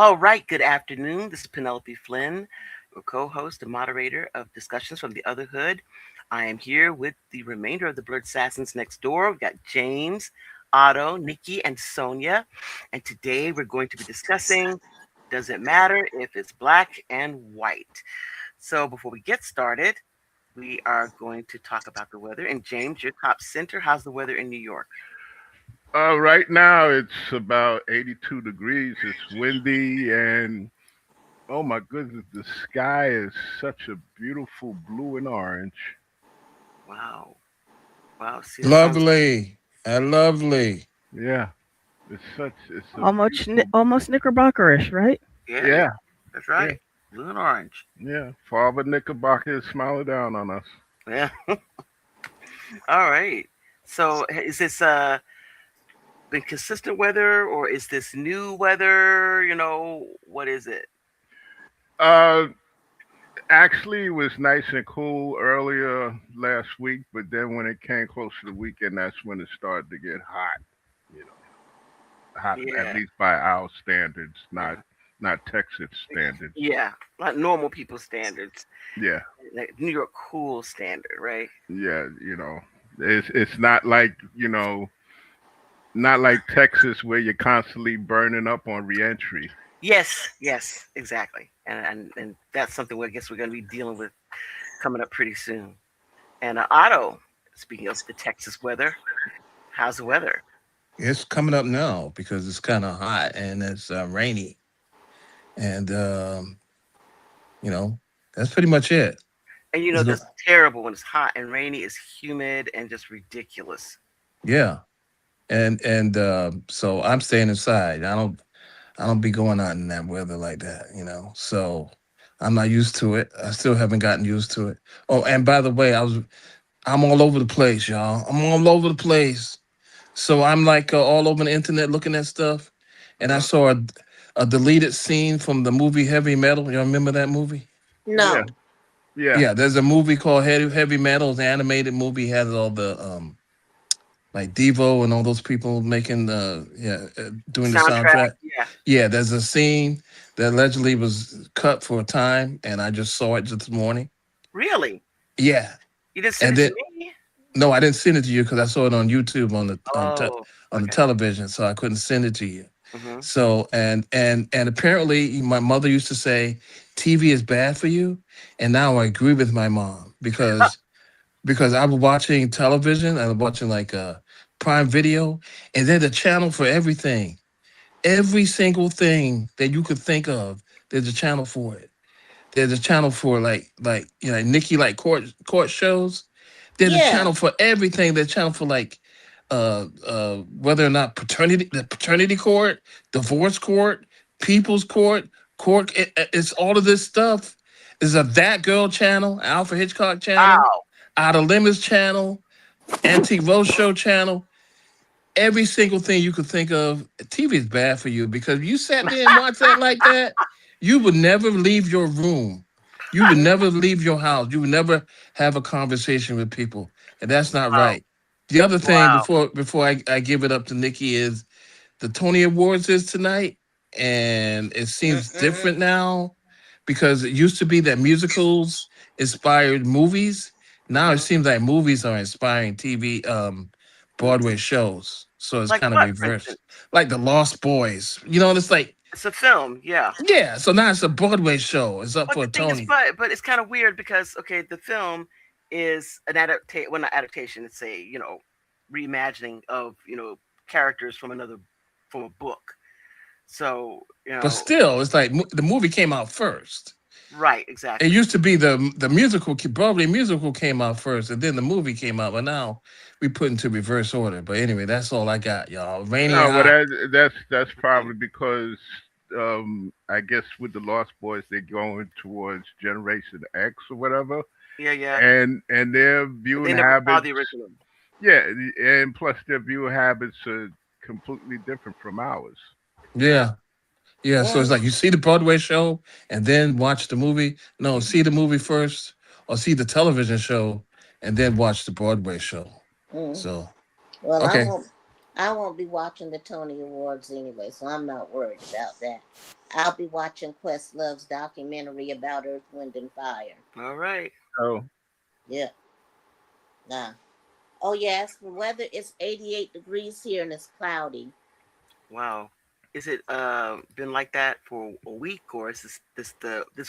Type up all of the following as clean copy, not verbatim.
All right, good afternoon. This is Penelope Flynn, your co-host and moderator of Discussions from the Other Hood. I am here with the remainder of the Blerdsassins Next Door. We've got James, Otto, Nikki, and Sonia. And today we're going to be discussing Does It Matter If It's Black and White? So before we get started, we are going to talk about the weather. And James, your top center, how's the weather in New York? Right now it's about 82 degrees. It's windy and oh my goodness, the sky is such a beautiful blue and orange. Wow. Wow. See, that sounds Lovely. Lovely. Yeah, it's a Almost beautiful. almost Knickerbockerish, right? yeah, yeah, Yeah, that's yeah, right. Blue and orange. yeah. Father Knickerbocker is smiling down on us. Yeah. All right. So is this been consistent weather or is this new weather? What is it? Uh, Actually, it was nice and cool earlier last week, but then when it came close to the weekend, that's when it started to get hot. You know, hot at Yeah. least by our standards, Yeah. not Texas standards. Yeah. Like normal people standards. Yeah, Like New York cool standard, right? yeah. It's not like not like Texas where you're constantly burning up on reentry. Yes, yes, exactly. And that's something I guess we're gonna be dealing with coming up pretty soon. And Otto, speaking of the Texas weather, how's the weather? It's coming up now because it's kind of hot and it's rainy. And, you know, that's pretty much it. And It's go- that's terrible when it's hot and rainy, it's humid and just ridiculous. yeah. And so I'm staying inside. I don't be going out in that weather like that. So I'm not used to it. I still haven't gotten used to it. Oh, and by the way, I'm all over the place, y'all. I'm all over the place. So I'm like all over the internet looking at stuff, and I Hmm. saw a deleted scene from the movie Heavy Metal. Y'all remember that movie? Yeah, No. yeah. Yeah, there's a movie called Heavy Metal. It's an animated movie. Has all the like Devo and all those people making The doing the soundtrack, soundtrack. yeah. Yeah, there's a scene that allegedly was cut for a time, and I just saw it this morning. Really? Yeah, You didn't send and it to then me? no, I didn't send it to you because I saw it on YouTube Oh, on the okay. television, so I couldn't send it to you. Hmm. So and apparently my mother used to say TV is bad for you, and now I agree with my mom because I was watching television, I was watching like Prime Video, and there's a channel for everything. Every single thing that you could think of, there's a channel for it. There's a channel for Nikki like court shows. There's a Yeah. channel for everything. There's a channel for like whether or not paternity court, divorce court, people's court. It's all of this stuff. There's a That Girl channel, Alfred Hitchcock channel, Wow. Out of Limits channel, Antique Roadshow channel. Every single thing you could think of. TV is bad for you because if you sat there and watched that like that, you would never leave your room. You would never leave your house. You would never have a conversation with people. And that's not Wow. right. The other thing Wow. before I give it up to Nikki is the Tony Awards is tonight, and it seems Mm-mm. different now because it used to be that musicals inspired movies. Now it Hmm. seems like movies are inspiring TV Broadway shows. So it's Like kind of what, for reversed. instance? Like the Lost Boys. It's like, It's a film, yeah. yeah, so now it's a Broadway show. It's up But for the a thing is, Tony. but it's kind of weird because okay, the film is an adaptation, well, not adaptation. It's a reimagining of characters from a book. So But still, it's like the movie came out first. right, It exactly. used to be the musical, Broadway musical came out first, and then the movie came out. But now we put into reverse order. But anyway, that's all I got, y'all. Rainy and No, but hot. that's probably because I guess with the Lost Boys they're going towards Generation X or whatever, Yeah, yeah. and their But viewing they never saw habits. the original. Yeah, and plus their viewing habits are completely different from ours. Yeah. Yeah, yeah. So it's Mm. like you see the Broadway show and then watch the movie. No, Hmm. see the movie first, or see the television show and then watch the Broadway show. Mm. So Well, okay, I won't be watching the Tony Awards anyway, so I'm not worried about that. I'll be watching Questlove's documentary about Earth, Wind, and Fire. All right. Oh, Yeah, nah. Oh, yeah, as for weather, it's 88 degrees here and it's cloudy. Wow. Is it been like that for a week, or is this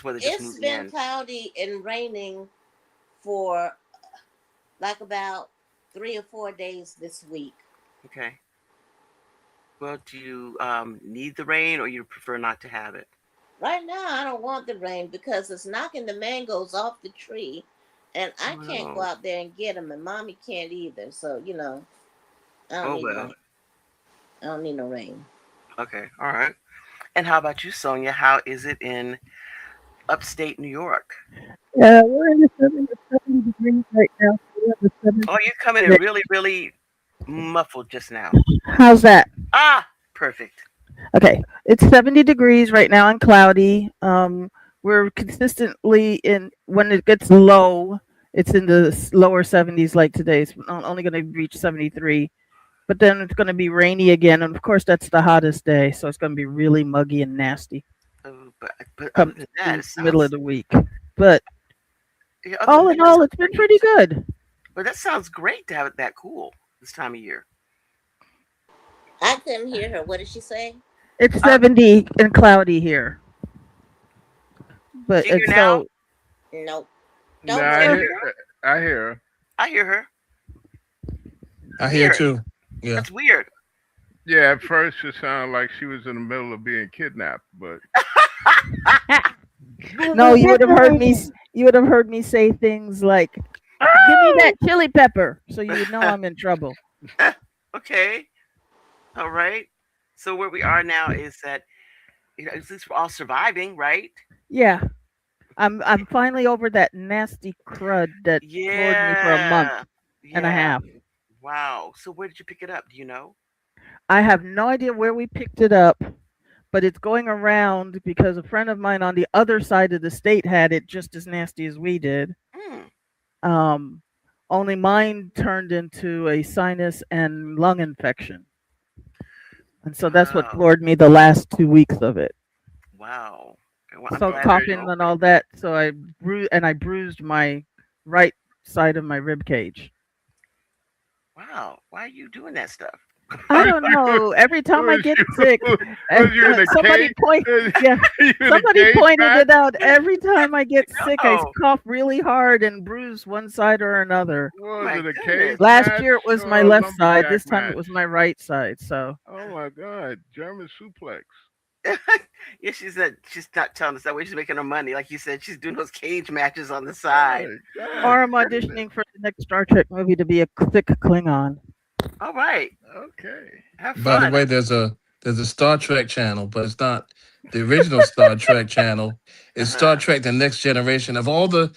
weather just It's moving been in? cloudy and raining for like about 3 or 4 days this week. Okay. Well, do you need the rain, or you prefer not to have it? Right now, I don't want the rain because it's knocking the mangoes off the tree, and I Oh can't go no. out there and get them, and mommy can't either. So I don't Oh need well. no, I don't need no rain. Okay. All right. And how about you, Sonia? How is it in upstate New York? We're in the 70 degrees right now. So we have the 70. Oh, you're coming in really, really muffled just now. How's that? Ah, perfect. Okay, it's 70 degrees right now and cloudy. We're consistently in when it gets low. It's in the lower 70s like today. It's only going to reach 73, but then it's going to be rainy again, and of course that's the hottest day, so it's going to be really muggy and nasty But other come than that, to it middle of sounds. the week. But Yeah, other than all that, in it all, sounds it's been great. pretty good. But that sounds great to have it that cool this time of year. I couldn't hear her. What did she say? It's Uh, 70 and cloudy here, but do you hear it's now? so Nope. nah, Don't You I tell can't me. hear, hear her? I hear. I hear her. I hear Weird. too. Yeah. That's weird. Yeah, at first it sounded like she was in the middle of being kidnapped, but no, you would have heard me say things like, "Give me that chili pepper," so you would know I'm in trouble. Okay. All right. So where we are now is that at least we're all surviving, right? Yeah, I'm finally over that nasty crud that floored me for a month Yeah. and a Yeah. half. Wow. So where did you pick it up? Do you know? I have no idea where we picked it up, but it's going around because a friend of mine on the other side of the state had it just as nasty as we did. Hmm. Um, Only mine turned into a sinus and lung infection, and so that's what Wow. floored me the last 2 weeks of it. Wow. Well, I'm So glad that okay. you're coughing and over it. all that. So I bruised my right side of my rib cage. Wow. Why are you doing that stuff? I don't know. Every time I Was get you sick, was you in a somebody cage? point. Yeah, You in a somebody cage pointed match? it out. Every time I get sick, I Oh, cough really hard and bruise one side or another. Was my it a cage goodness. Last match year it was my or a left side. lumberjack This time it match? was my right side. So Oh my God, German suplex. Yeah, she said she's not telling us that way. She's making her money. Like you said, she's doing those cage matches on the side. My God, or I'm goodness. auditioning for the next Star Trek movie to be a thick Klingon. All right. Okay. Have By the fun. way, there's a Star Trek channel, but it's not the original Star Trek channel. It's Star Uh-huh. Trek: The Next Generation. Of all the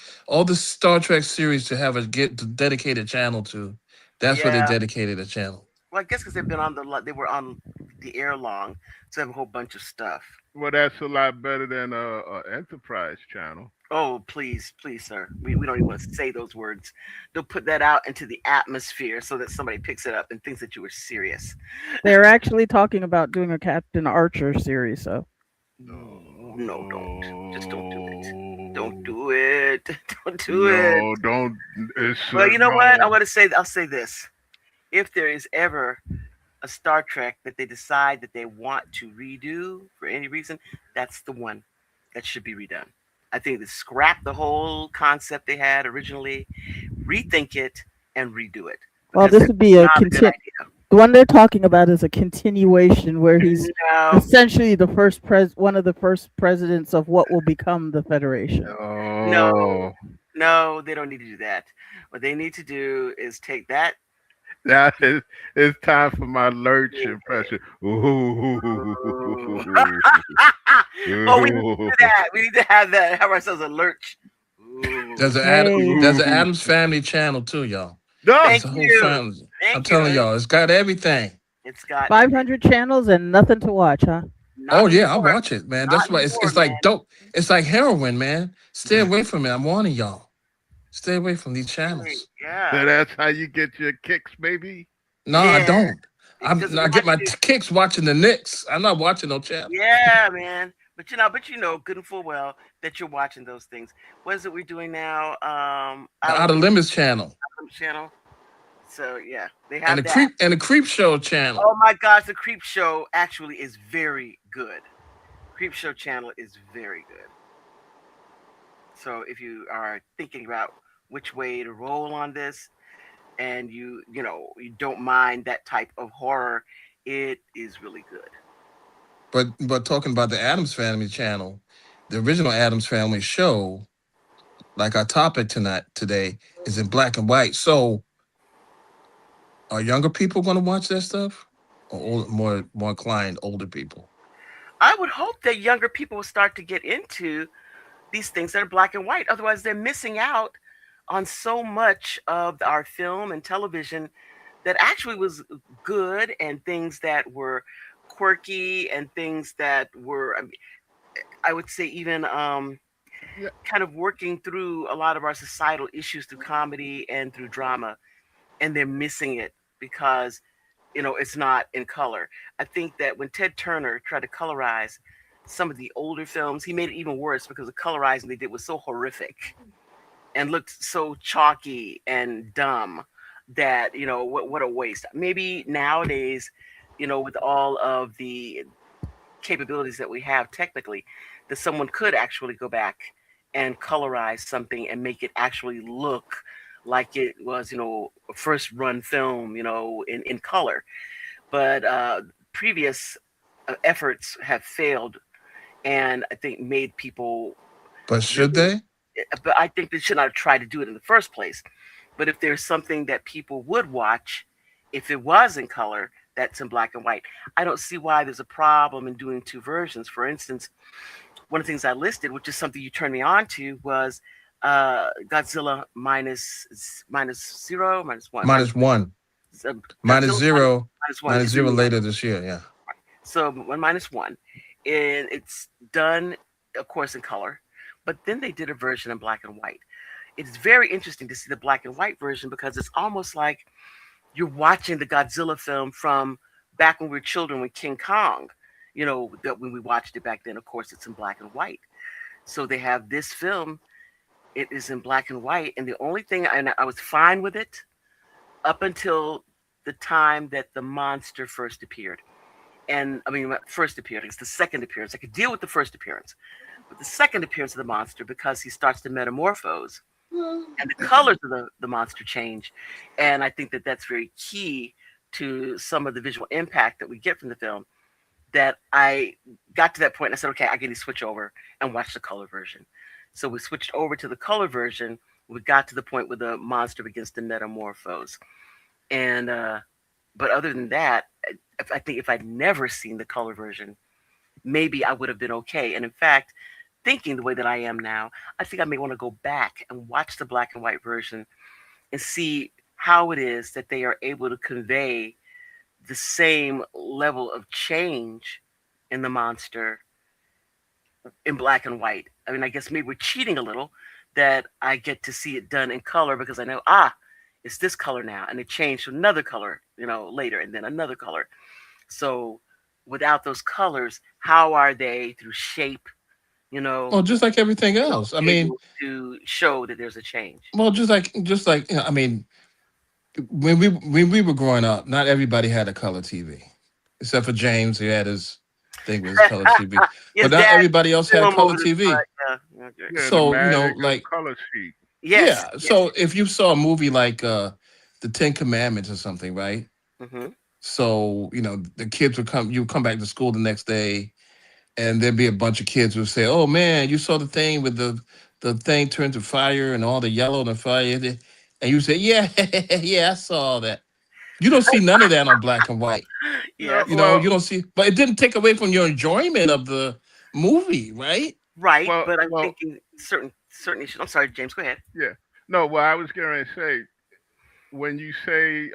Star Trek series to have a get dedicated channel to, that's what they Yeah. dedicated a channel. Well, I guess because they've been on they were on the air long, so they have a whole bunch of stuff. Well, that's a lot better than a Enterprise channel. Oh, please, please, sir. We don't even want to say those words. They'll put that out into the atmosphere so that somebody picks it up and thinks that you were serious. They're actually talking about doing a Captain Archer series. So No, no, don't. Just don't do it. Don't Oh do it. Don't do it. no! Don't. It's Well, you know what? no. I'll say this. If there is ever a Star Trek that they decide that they want to redo for any reason, that's the one that should be redone. I think they scrap the whole concept they had originally, rethink it, and redo it well, because this that's would be a not a good idea. the one they're talking about is a continuation where he's No, essentially one of the first presidents of what will become the Federation. no, Oh, no, they don't need to do that. What they need to do is take that. that is. It's time for my lurch impression. Ooh. Oh, we need to do Ooh. that. We need to have that. Have ourselves a lurch. Ooh. Hey, There's an Ooh. Adams Family channel too, y'all. No. It's Thank a whole you. family. I'm Thank you. telling y'all, it's got everything. It's got every 500 channels and nothing to watch, huh? not Oh yeah, I anymore. watch it, man. Not That's why anymore, it's man. like dope. It's like heroin, man. Stay away from it. I'm warning y'all. Stay away from these Really, channels. So yeah. that's how you get your kicks, baby. No, I Yeah. don't. I get my kicks watching the Knicks. I'm not watching no channel. Yeah, man. But good and full well that you're watching those things. What is it we're doing now? The Outer Outer Limits Limits channel channel. So yeah, they and have that. the Creep Show channel. Oh my gosh, the Creep Show actually is very good. Creep Show channel is very good. So if you are thinking about which way to roll on this, and you don't mind that type of horror, it is really good. But talking about the Adams Family channel, the original Adams Family show, like our topic today, is in black and white. So are younger people going to watch that stuff, or more inclined older people? I would hope that younger people will start to get into these things that are black and white. Otherwise, they're missing out on so much of our film and television that actually was good, and things that were quirky, and things that were, I would say, even Yeah. kind of working through a lot of our societal issues through comedy and through drama, and they're missing it because it's not in color. I think that when Ted Turner tried to colorize some of the older films, he made it even worse because the colorizing they did was so horrific and looked so chalky and dumb that what a waste. Maybe nowadays, with all of the capabilities that we have technically, that someone could actually go back and colorize something and make it actually look like it was a first run film in color. But previous efforts have failed, and I think made people But should really, they? but I think they should not have tried to do it in the first place. But if there's something that people would watch, if it was in color, that's in black and white, I don't see why there's a problem in doing two versions. For instance, one of the things I listed, which is something you turned me on to, was Godzilla minus one, Minus one, minus Godzilla zero, minus one minus is the zero new one. later this year. Yeah. So one minus one, and it's done, of course, in color. But then they did a version in black and white. It's very interesting to see the black and white version because it's almost like you're watching the Godzilla film from back when we were children with King Kong. That when we watched it back then, of course, it's in black and white. So they have this film, it is in black and white. And the only thing, and I was fine with it up until the time that the monster first appeared. And I mean, first appearance, it's the second appearance. I could deal with the first appearance, but the second appearance of the monster, because he starts to metamorphose and the colors of the monster change. And I think that that's very key to some of the visual impact that we get from the film. That I got to that point and I said, okay, I get to switch over and watch the color version. So we switched over to the color version. We got to the point where the monster begins to metamorphose. And, but other than that, I think if I'd never seen the color version, maybe I would have been okay. And in fact, thinking the way that I am now, I think I may want to go back and watch the black and white version and see how it is that they are able to convey the same level of change in the monster in black and white. I mean, I guess maybe we're cheating a little that I get to see it done in color because I know, it's this color now, and it changed to another color, later, and then another color. So without those colors, how are they through shape, Well, just like everything else. I mean, able to show that there's a change? well, just like I mean, when we were growing up, not everybody had a color TV, except for James, who had his thing with his color TV. Yes, But not Dad, everybody else had film color over the TV. front, yeah. Okay. Yeah, the So magic of like color sheet. Yes. yeah. So if you saw a movie like the Ten Commandments or something, right? Hmm. So the kids would come. You would come back to school the next day, and there'd be a bunch of kids who would say, "Oh man, you saw the thing with the thing turned to fire and all the yellow and the fire," and you say, "Yeah, yeah, I saw that." You don't see none of that on black and white. No, Yes. You don't see, but it didn't take away from your enjoyment of the movie, right? Right, well, but I'm well, thinking certain issues. I'm sorry, James. Go ahead. yeah. No, well, I was going to say when you say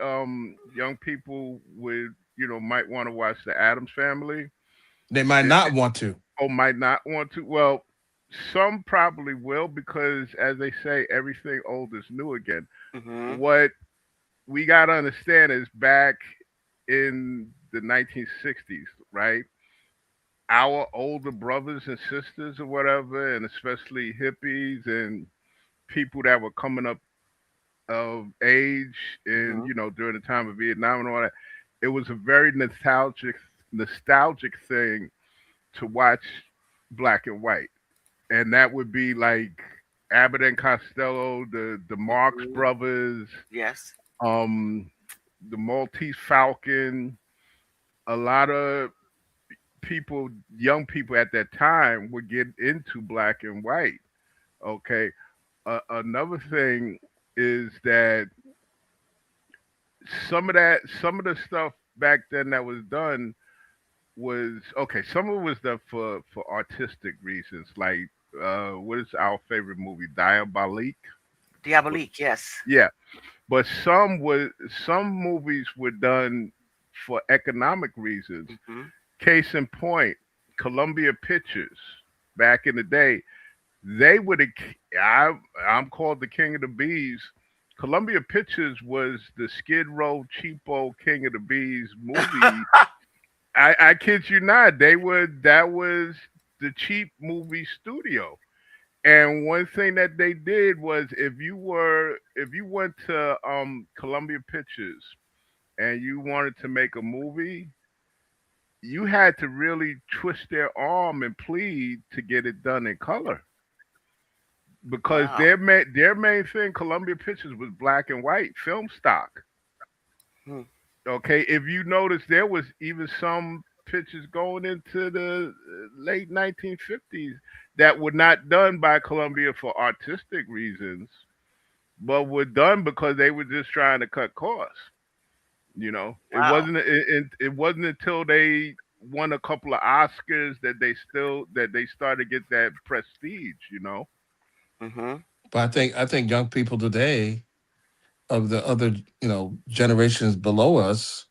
young people would, might want to watch the Adams Family, They might it, not want to. or might not want to. Well, some probably will because, as they say, everything old is new again. Hmm. What we got to understand is back in the 1960s, right? Our older brothers and sisters or whatever, and especially hippies and people that were coming up of age and Mm-hmm. during the time of Vietnam and all that, it was a very nostalgic thing to watch black and white, and that would be like Abbott and Costello, the Marx Hmm. Brothers, Yes. um, the Maltese Falcon. A lot of people, young people at that time, would get into black and white. Okay, another thing is that some of the stuff back then that was done was okay. Some of it was done for artistic reasons, like what is our favorite movie, Diabolique? What- Diabolique. Yes. Yeah, but some movies were done for economic reasons. Mm-hmm. Case in point, Columbia Pictures back in the day, they would have. I'm called the King of the Bees. Columbia Pictures was the Skid Row cheapo King of the Bees movie. I kid you not. That was the cheap movie studio. And one thing that they did was if you went to Columbia Pictures and you wanted to make a movie, you had to really twist their arm and plead to get it done in color because Wow. their main thing, Columbia Pictures, was black and white film stock. Hmm. Okay, if you notice, there was even some pictures going into the late 1950s that were not done by Columbia for artistic reasons, but were done because they were just trying to cut costs. Wow. It wasn't until they won a couple of Oscars that they started to get that prestige. Mm-hmm. But I think young people today of the other generations below us,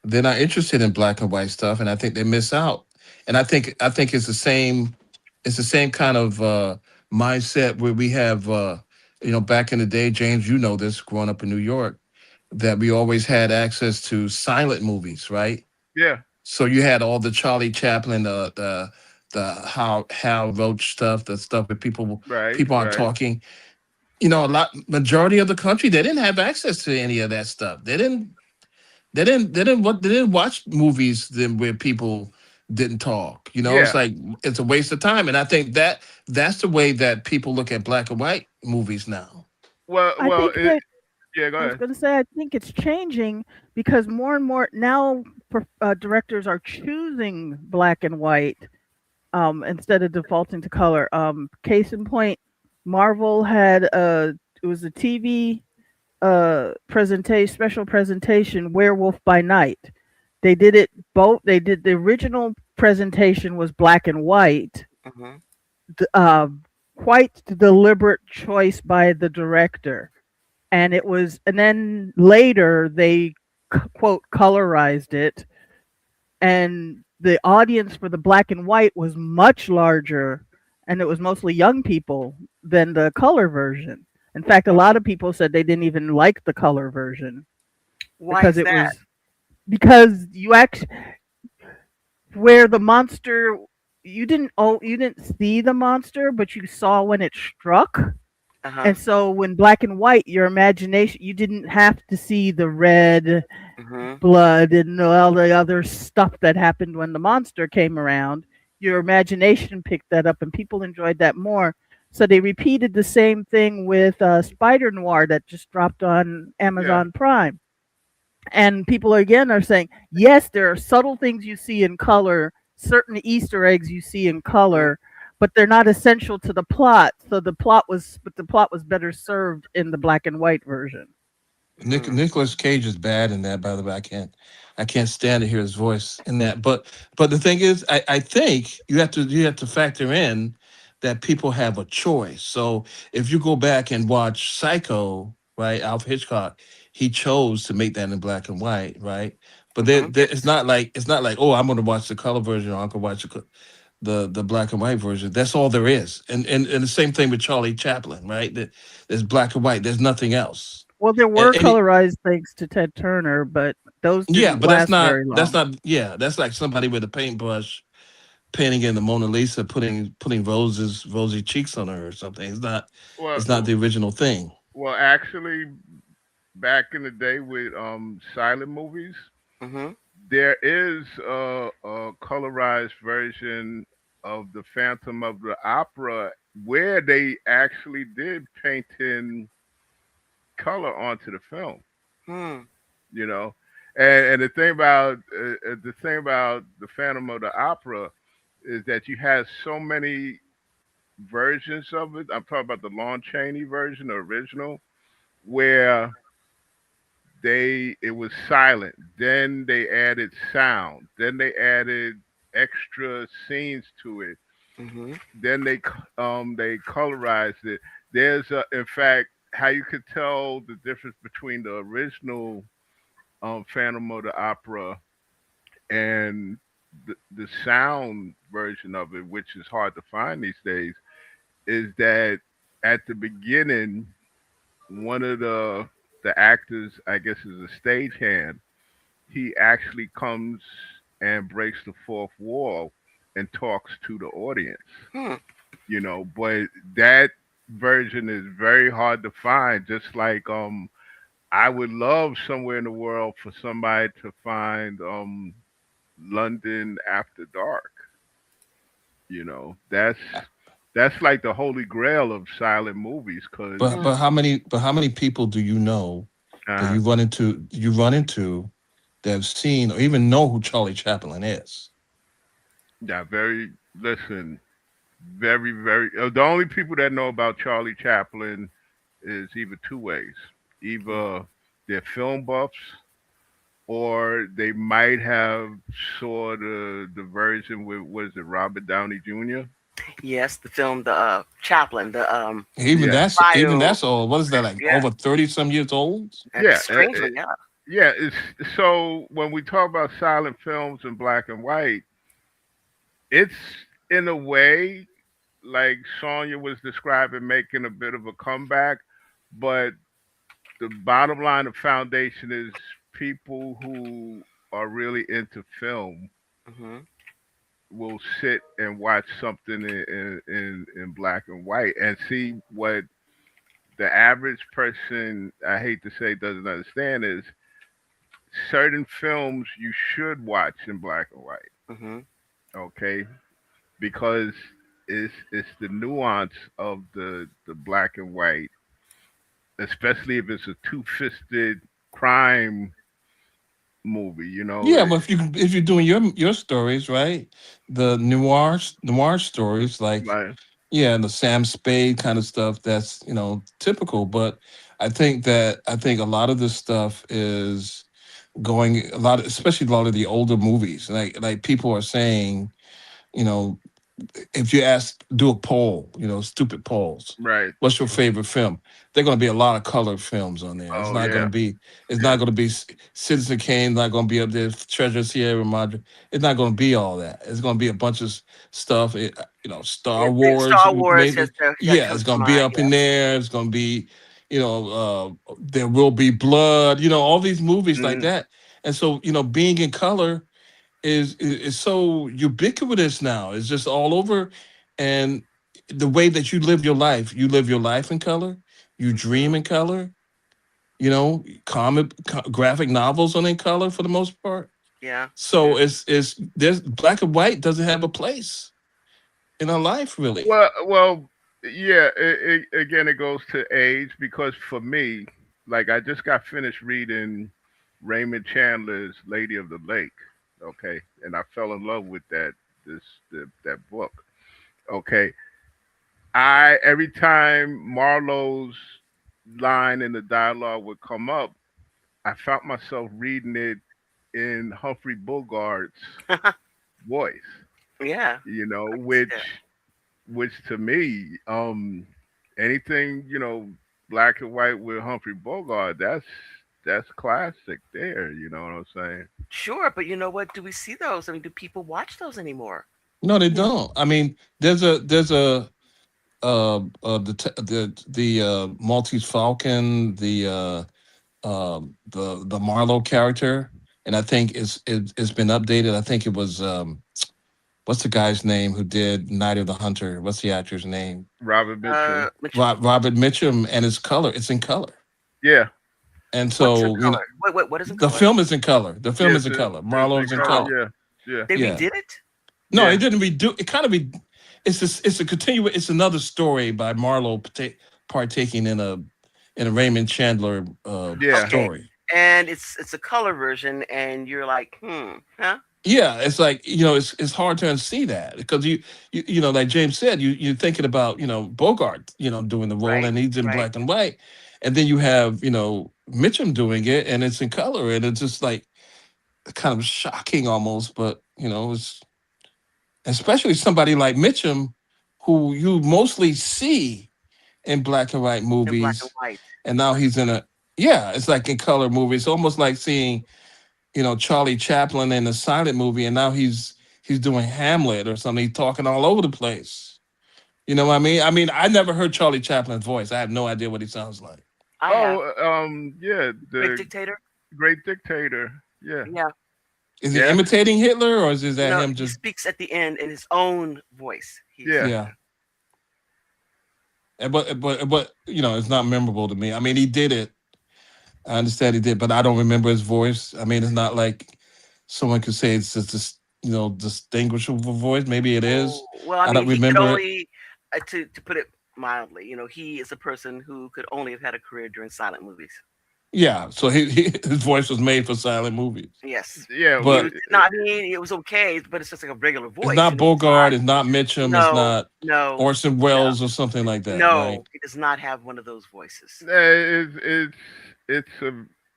they're not interested in black and white stuff, and I think they miss out. And I think it's the same kind of mindset where we have back in the day, James, you know this, growing up in New York, that we always had access to silent movies, right? Yeah, So you had all the Charlie Chaplin, the Hal Roach stuff, the stuff where right, people aren't right. talking. A lot majority of the country, they didn't have access to any of that stuff. They didn't watch movies then where people didn't talk. It's Yeah. like it's a waste of time. And I think that's the way that people look at black and white movies now. Well, I think that yeah. Go I was ahead. going to say I think it's changing because more and more now directors are choosing black and white instead of defaulting to color. Case in point, Marvel had it was a TV special presentation, Werewolf by Night. They did it both. They did the original presentation was black and white, Mm-hmm. d- uh, quite deliberate choice by the director, and then later they quote colorized it, and the audience for the black and white was much larger, and it was mostly young people than the color version. In fact, a lot of people said they didn't even like the color version Why because is that? because you actually where the monster you didn't see the monster, but you saw when it struck. Uh-huh. And so when black and white, your imagination, you didn't have to see the red Mm-hmm. blood and all the other stuff that happened when the monster came around. Your imagination picked that up, and people enjoyed that more. So they repeated the same thing with Spider Noir that just dropped on Yeah. Amazon Prime. And people again are saying, yes, there are subtle things you see in color, certain Easter eggs you see in Mm-hmm. color, but they're not essential to the plot. But the plot was better served in the black and white version. Mm-hmm. Nicholas Cage is bad in that, by the way. I can't stand to hear his voice in that. But the thing is, I think you have to factor in that people have a choice. So if you go back and watch Psycho, right, Alfred Hitchcock, he chose to make that in black and white, right? But Mm-hmm. it's not like, oh, I'm going to watch the color version or I'm going to watch the black and white version. That's all there is. And the same thing with Charlie Chaplin, right? There's black and white. There's nothing else. Well, there and, were and it, colorized thanks to Ted Turner, but those yeah, didn't but that's last not very that's long. not yeah, that's like somebody with a paintbrush painting in the Mona Lisa, putting rosy cheeks on her or something. Well, It's not the original thing. well, actually, back in the day with silent movies, Mm-hmm. there is a colorized version of the Phantom of the Opera where they actually did paint in color onto the film. Hmm. You know, and the thing about the Phantom of the Opera is that you have so many versions of it. I'm talking about the Lon Chaney version, the original, where they it was silent. Then they added sound. Then they added extra scenes to it. Mm-hmm. Then they colorized it. In fact, how you could tell the difference between the original Phantom of the Opera and the sound version of it, which is hard to find these days, is that at the beginning, one of the actors, I guess, is a stagehand. He actually comes and breaks the fourth wall and talks to the audience. Hmm. But that version is very hard to find. Just like I would love somewhere in the world for somebody to find London After Dark. That's like the holy grail of silent movies, cause But how many people do you know that uh, you run into that have seen or even know who Charlie Chaplin is? yeah, listen, very. The only people that know about Charlie Chaplin is either two ways: either they're film buffs, or they might have saw the version with, what is it, Robert Downey Jr. Yes, the film, the Chaplin, the Yeah, Even bio. that's old. What is that, like Yeah, over 30 some years old? yeah. strangely, yeah. Yeah, so when we talk about silent films in black and white, it's in a way like Sonya was describing, making a bit of a comeback. But the bottom line of foundation is people who are really into film Mm-hmm. will sit and watch something in black and white and see what the average person, I hate to say, doesn't understand is certain films you should watch in black and white. Mm-hmm. Okay, because it's the nuance of the black and white, especially if it's a two-fisted crime movie. Yeah, but if you're doing your stories, right, the noir stories, like, Like, yeah, the Sam Spade kind of stuff, that's typical. But I think a lot of this stuff is going especially a lot of the older movies, like people are saying, you know if you do a poll, stupid polls, right. what's your favorite film? There are going to be a lot of colored films on there. It's Oh not going to yeah, be. It's not yeah. going to be Citizen Kane. Not going to be up there. Treasure Sierra Madre. It's not going to be all that. It's going to be a bunch of stuff. Yeah, Star Wars. Star Wars has Maybe. that Yeah, comes it's to going to be mind. up in there. It's going to be. There will be blood. All these movies like Mm, that. And so, being in color is so ubiquitous now. It's just all over, and the way that you live your life in color. You dream Mm-hmm. in color. Graphic novels are in color for the most part. Yeah, So yeah. it's there's black and white doesn't have a place in our life really. well, yeah. Again, it goes to age because for me, like I just got finished reading Raymond Chandler's Lady of the Lake. Okay, and I fell in love with that book. Okay, I every time Marlowe's line in the dialogue would come up, I found myself reading it in Humphrey Bogart's voice. Yeah, I can see that. Which to me, anything black and white with Humphrey Bogart, that's classic there. You know what I'm saying? Sure, but you know what? Do we see those? I mean, do people watch those anymore? No, they don't. I mean, there's a the Maltese Falcon, the Marlowe character, and I think it's been updated. I think it was what's the guy's name who did Night of the Hunter? What's the actor's name? Robert Mitchum. Mitchell. Robert Mitchum, and it's color. It's in color, Yeah. and What's in so color? Wait, what is in the color? film is in color. The film Yes, is in color. it's in Marlowe's in color. Wow. color. Yeah. Yeah. They Yeah. redid it? No, it Yeah. didn't redo. It kind of be. It's a continuous. It's another story by Marlowe partaking in a Raymond Chandler Yeah. Okay. story. And it's a color version, and you're like, huh? Yeah, it's like it's hard to unsee that because like James said, you're thinking about Bogart doing the role, Right, and he's in right. black and white, and then you have Mitchum doing it, and it's in color, and it's just like kind of shocking almost, but it's especially somebody like Mitchum, who you mostly see in black and white In black and movies, white. and now Right. he's in a it's like in color movies. It's almost like seeing Charlie Chaplin in a silent movie, and now he's doing Hamlet or something. He's talking all over the place. You know what I mean? I mean, I never heard Charlie Chaplin's voice. I have no idea what he sounds like. I have. Oh, yeah, Great the Dictator? Great Dictator. Yeah. Yeah. Is he Yeah. imitating Hitler, or is that No, him he just? speaks at the end in his own voice. Yeah. Yeah. But it's not memorable to me. I mean, he did it. I understand he did, but I don't remember his voice. I mean, it's not like someone could say it's just this distinguishable voice. Maybe it is. Well, I I mean, don't he could remember it. only, to put it mildly, he is a person who could only have had a career during silent movies. Yeah, so his voice was made for silent movies. Yes. Yeah. He But was not, I mean, it was okay, but it's just like a regular it's voice. not It's not, Bogart, it's not Mitchum, it's no, not no, Orson no, Welles or something like that, right? no. He does not have one of those voices.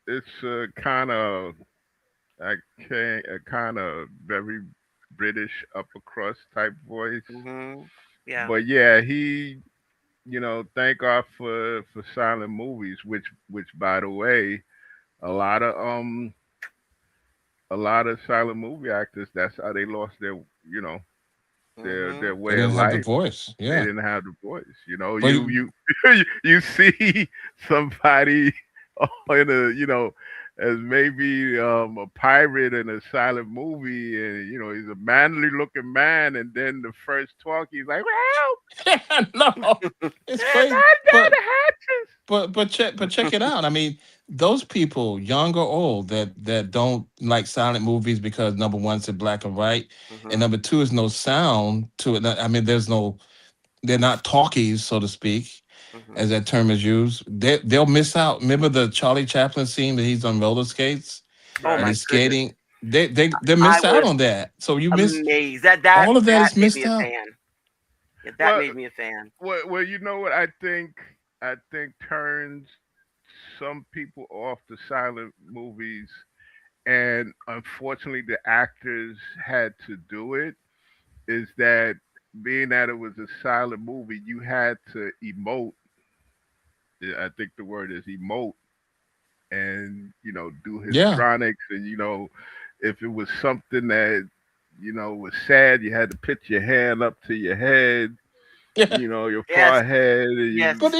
It's a kind of I can't a kind of very British upper crust type voice. Yeah. But yeah, he thank God for silent movies, which by the way, a lot of um a lot of silent movie actors, that's how they lost you know their hmm They way of didn't have the life. voice. They Yeah. didn't have the voice. But You see somebody in a as maybe a pirate in a silent movie, and he's a manly looking man, and then the first talk he's like, "Well, no, it's they're crazy. not down But the hatches." check it out. I mean, those people, young or old, that don't like silent movies because number one, it's in black and white, and hmm number two is no sound to it. I mean, they're not talkies, so to speak, hmm as that term is used. They'll miss out. Remember the Charlie Chaplin scene that he's on roller skates Oh and Right. my he's goodness. skating. They I miss out was on that. So you miss amazed. That all of that that is made me missed a out. fan. Yeah, that Well, made me a fan. well, you know what I think turns some people off the silent movies, and unfortunately the actors had to do it, is that being that it was a silent movie, you had to emote. I think the word is emote, and do Yeah. histrionics, and if it was something that was sad, you had to put your hand up to your head, Yeah. your Yes, forehead, and yes, But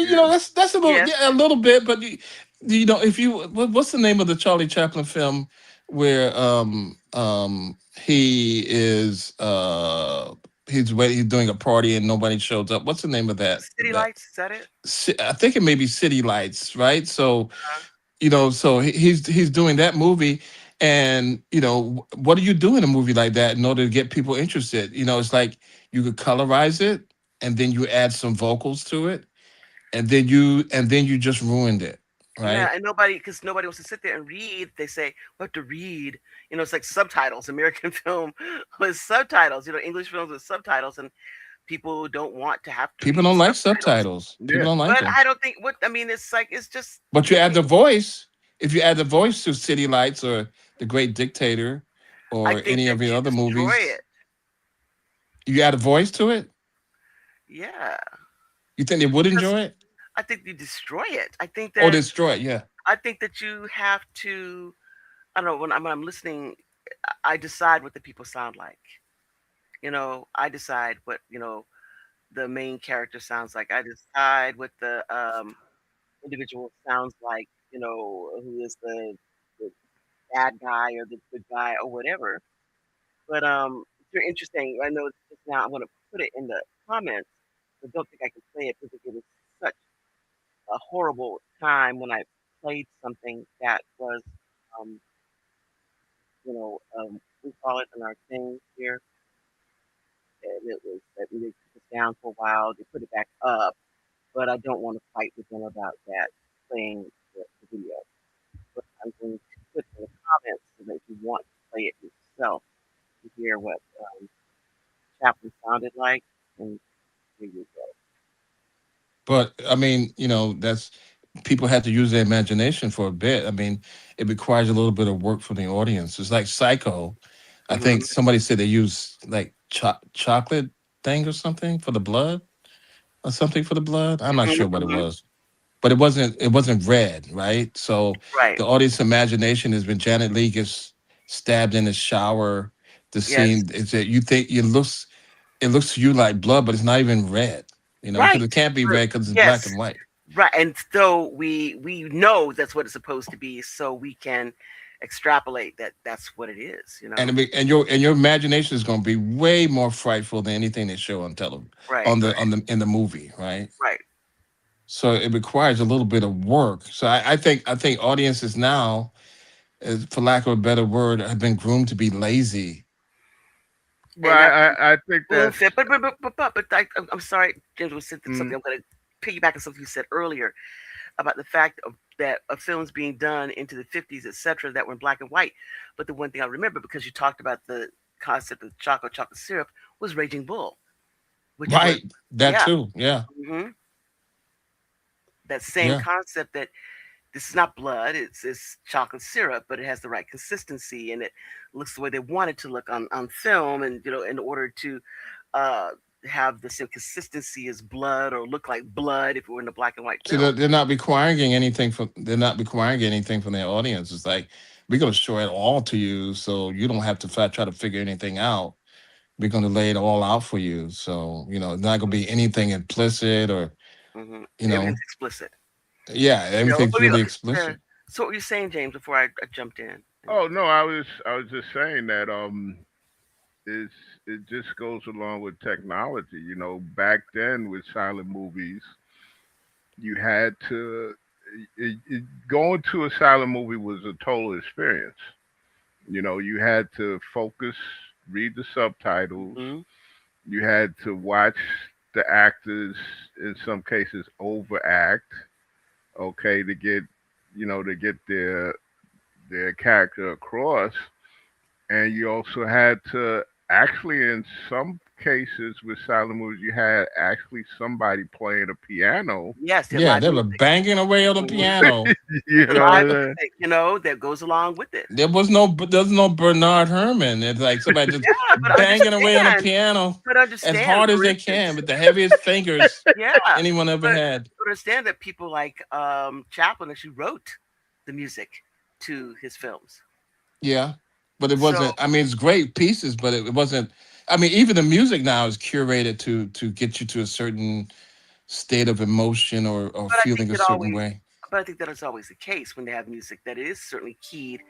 that's a little, yes. yeah, a little bit. But if you what's the name of the Charlie Chaplin film where he is he's doing a party and nobody shows up? What's the name of City Lights, is that it? I think it may be City Lights, right? So so he's doing that movie, and what do you do in a movie like that in order to get people interested? It's like you could colorize it, and then you add some vocals to it, and then you just ruined it, Yeah, right? and because nobody wants to sit there and read. They say what to read. It's like subtitles. American film with subtitles. English films with subtitles, and people don't want to have to People read don't like subtitles. subtitles. People yeah. don't like But them. I don't think what I mean. It's like it's just But you add the voice. If you add the voice to City Lights or The Great Dictator I or think any that of the you other destroy movies, it. you add a voice to it. Yeah, You think they would because enjoy it I think you destroy it. or destroy it? Yeah. I think that you have to. I don't know when I'm listening. I decide what the people sound like. I decide what the main character sounds like. I decide what the individual sounds like. Who is the bad guy or the good guy or whatever. But it's very interesting. I know just now I'm going to put it in the comments. I don't think I can play it because it was such a horrible time when I played something that was, um, we call it in our thing here, and it was that they took us down for a while. They put it back up, but I don't want to fight with them about that playing the video. But I'm going to put in the comments so that if you want to play it yourself to hear what Chaplin sounded like, and here you go. But I mean, that's people had to use their imagination for a bit. I mean, it requires a little bit of work from the audience. It's like Psycho. I Hmm. think somebody said they used like chocolate thing or something for the blood or something for the blood. I'm not Hmm. sure what it Hmm. was, but it wasn't red, right? So Right. the audience imagination is when Janet Leigh gets stabbed in the shower. The Yes. scene is that you think it looks to you like blood, but it's not even red. Because Right. it can't be But red because it's black yes. and white. Right. And so we know that's what it's supposed to be, so we can extrapolate that that's what it is. And your imagination is going to be way more frightful than anything they show on television Right. on the movie, right? Right. So it requires a little bit of work. So I think audiences now, for lack of a better word, have been groomed to be lazy. Well, And that I think spoon that's fed. But I'm sorry, James was saying mm, something. I'm going to piggyback on something you said earlier about the fact of films being done into the 50s, etc., that were in black and white. But the one thing I remember, because you talked about the concept of chocolate syrup, was Raging Bull, which was, Right. That yeah, too. Yeah. hmm that same Yeah. concept that this is not blood, it's chocolate syrup, but it has the right consistency and it looks the way they want it to look on film. And, in order to uh, have the same consistency as blood or look like blood if it were in a black and white So film. they're not requiring anything from their audience. It's like we're going to show it all to you, so you don't have to try to figure anything out. We're going to lay it all out for you. So it's not going to be anything implicit or Hmm. you Everything's know, explicit. yeah, everything's really explicit. So what were you saying, James, before I jumped in? oh no, I was just saying that it's it just goes along with technology. Back then with silent movies, you had to going to a silent movie was a total experience. You had to focus, read the subtitles. Hmm. You had to watch the actors in some cases overact, okay, to get their character across. And you also had to actually, in some cases with silent movies, you had actually somebody playing a piano. Yes, the Yeah, live they were music. banging away on the Hmm. piano. You The know what live I'm saying? music, that goes along with it. There's no Bernard Herman. It's like somebody just Yeah, banging away on the piano but as understand, hard as for they can instance, with the heaviest fingers yeah, anyone ever but had. understand that people like Chaplin actually wrote the music to his films. Yeah, but it So, wasn't. I mean, it's great pieces, but it wasn't. I mean, even the music now is curated to get you to a certain state of emotion or but I think feeling a it certain always, way. but I think that is always the case when they have music that is certainly keyed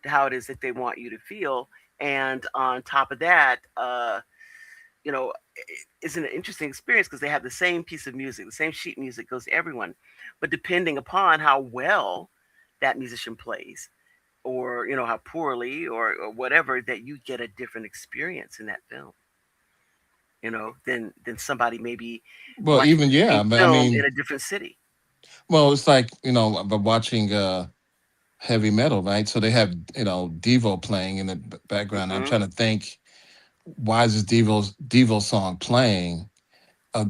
to how it is that they want you to feel. And on top of that, you know, it's an interesting experience because they have the same piece of music, the same sheet music goes to everyone. But depending upon how well that musician plays, or how poorly or whatever, that you get a different experience in that film. Than somebody maybe Well, watching even the same yeah, but I film in mean, a different city. well, it's like but watching heavy metal, right? So they have Devo playing in the background. I'm Hmm. trying to think, why is this Devo song playing?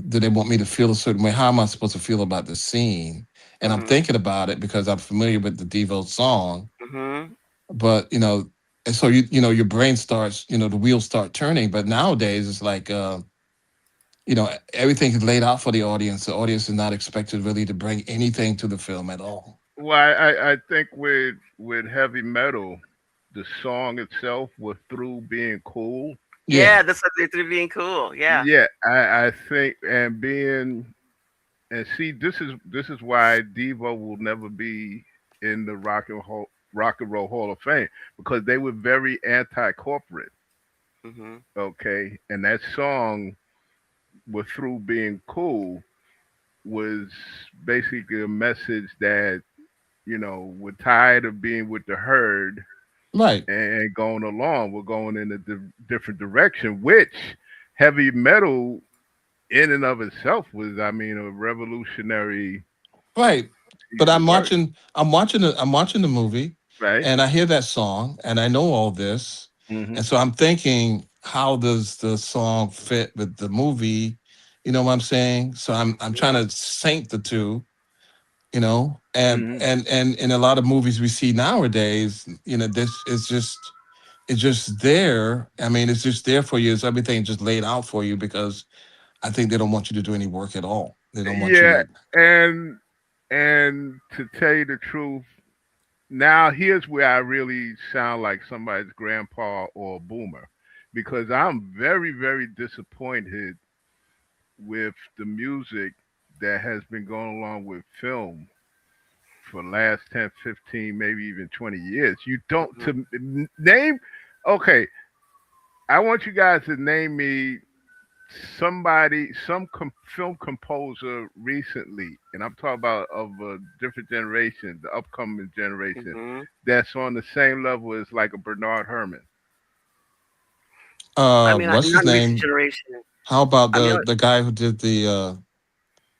Do they want me to feel a certain way? How am I supposed to feel about the scene? And I'm Hmm. thinking about it because I'm familiar with the Devo song, Hmm. but and so your brain starts, the wheels start turning. But nowadays it's like everything is laid out for the audience. The audience is not expected really to bring anything to the film at all. Well, I think with heavy metal, the song itself was through being cool. Yeah. Yeah, that's what they're being cool. Yeah. Yeah, I think and being and see this is why Devo will never be in the rock and roll Hall of Fame because they were very anti-corporate. Hmm. Okay, and that song with through being cool was basically a message that we're tired of being with the herd Right. and going along. We're going in a different direction, which heavy metal in and of itself was, I mean, a revolutionary Right. piece But of work, I'm watching the movie right? and I hear that song and I know all this. Hmm. And so I'm thinking, how does the song fit with the movie? You know what I'm saying? So I'm trying Yeah. to sync the two, you know, and Hmm. and in a lot of movies we see nowadays, this is just it's just there. I mean, it's just there for you. It's everything just laid out for you because I think they don't want you to do any work at all. They don't want you Yeah, to. and and to tell you the truth, now here's where I really sound like somebody's grandpa or a boomer, because I'm very, very disappointed with the music that has been going along with film for the last 10, 15, maybe even 20 years. You don't Hmm. to name okay, I want you guys to name me somebody, film composer recently, and I'm talking about of a different generation, the upcoming generation, Hmm. that's on the same level as like a Bernard Herrmann. I mean, What's his not in recent name? generation. How about I mean, the guy who did the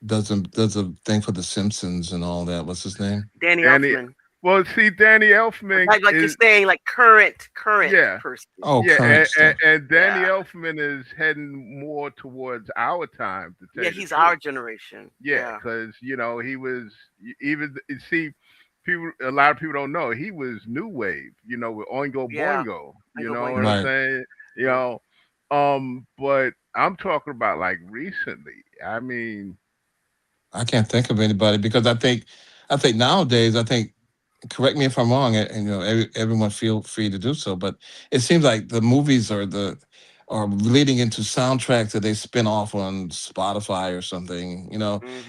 does a thing for the Simpsons and all that? What's his name? Danny Danny, Elfman. well, see, Danny Elfman Like you're is, saying, like current yeah, person. Oh, yeah, current stuff. and Danny Yeah. Elfman is heading more towards our time, to tell Yeah, you the he's truth. our generation. Yeah, Yeah. because he was even see people. A lot of people don't know he was new wave. With Oingo Yeah. Boingo. I You go know what I'm Boingo. Right. saying? You Yeah. know, but I'm talking about like recently. I mean, I can't think of anybody because I think nowadays I think correct me if I'm wrong, and everyone feel free to do so. But it seems like the movies are leading into soundtracks that they spin off on Spotify or something.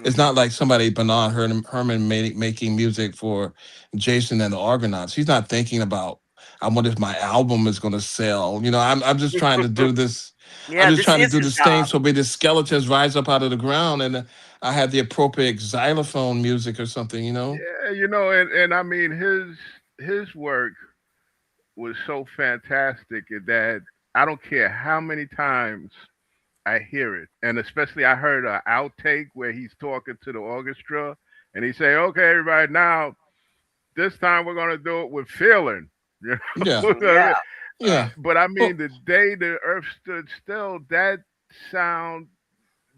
It's Hmm. not like somebody Bernard Herman making music for Jason and the Argonauts. He's not thinking about. I wonder if my album is going to sell. I'm just trying to do this. I'm Yeah, just this trying to is do his this thing job. so maybe the skeletons rise up out of the ground and I have the appropriate xylophone music or something. yeah, and I mean his work was so fantastic that I don't care how many times I hear it, and especially I heard an outtake where he's talking to the orchestra, and he say, "Okay, everybody, now this time we're gonna do it with feeling." You Yeah. know, Yeah. but I mean, Well, the day the earth stood still, that sound,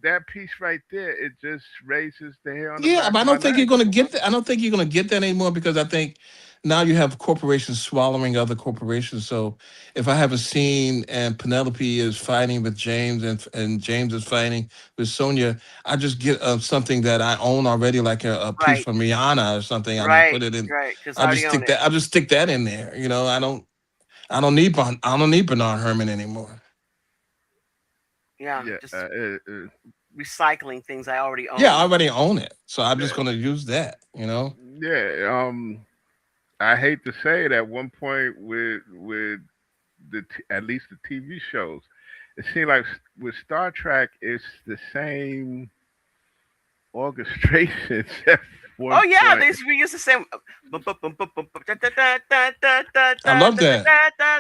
that piece right there, it just raises the hair on the yeah, back but I of my don't think you're neck. going to get that. I don't think you're going to get that anymore because I think now you have corporations swallowing other corporations. So if I have a scene and Penelope is fighting with James and James is fighting with Sonia, I just get something that I own already, like a piece Right. from Rihanna or something. I just put Right. it in. Right. Because I already own it. I just stick that in there. I don't need I don't need Bernard Herman anymore. Yeah. Yeah, Just recycling things I already Yeah, I own. already own it, so I'm just yeah, going to use that. yeah. I hate to say it, at one point with at least the TV shows, it seemed like with Star Trek, it's the same orchestrations at one Oh yeah, point. they reuse the same. I love that.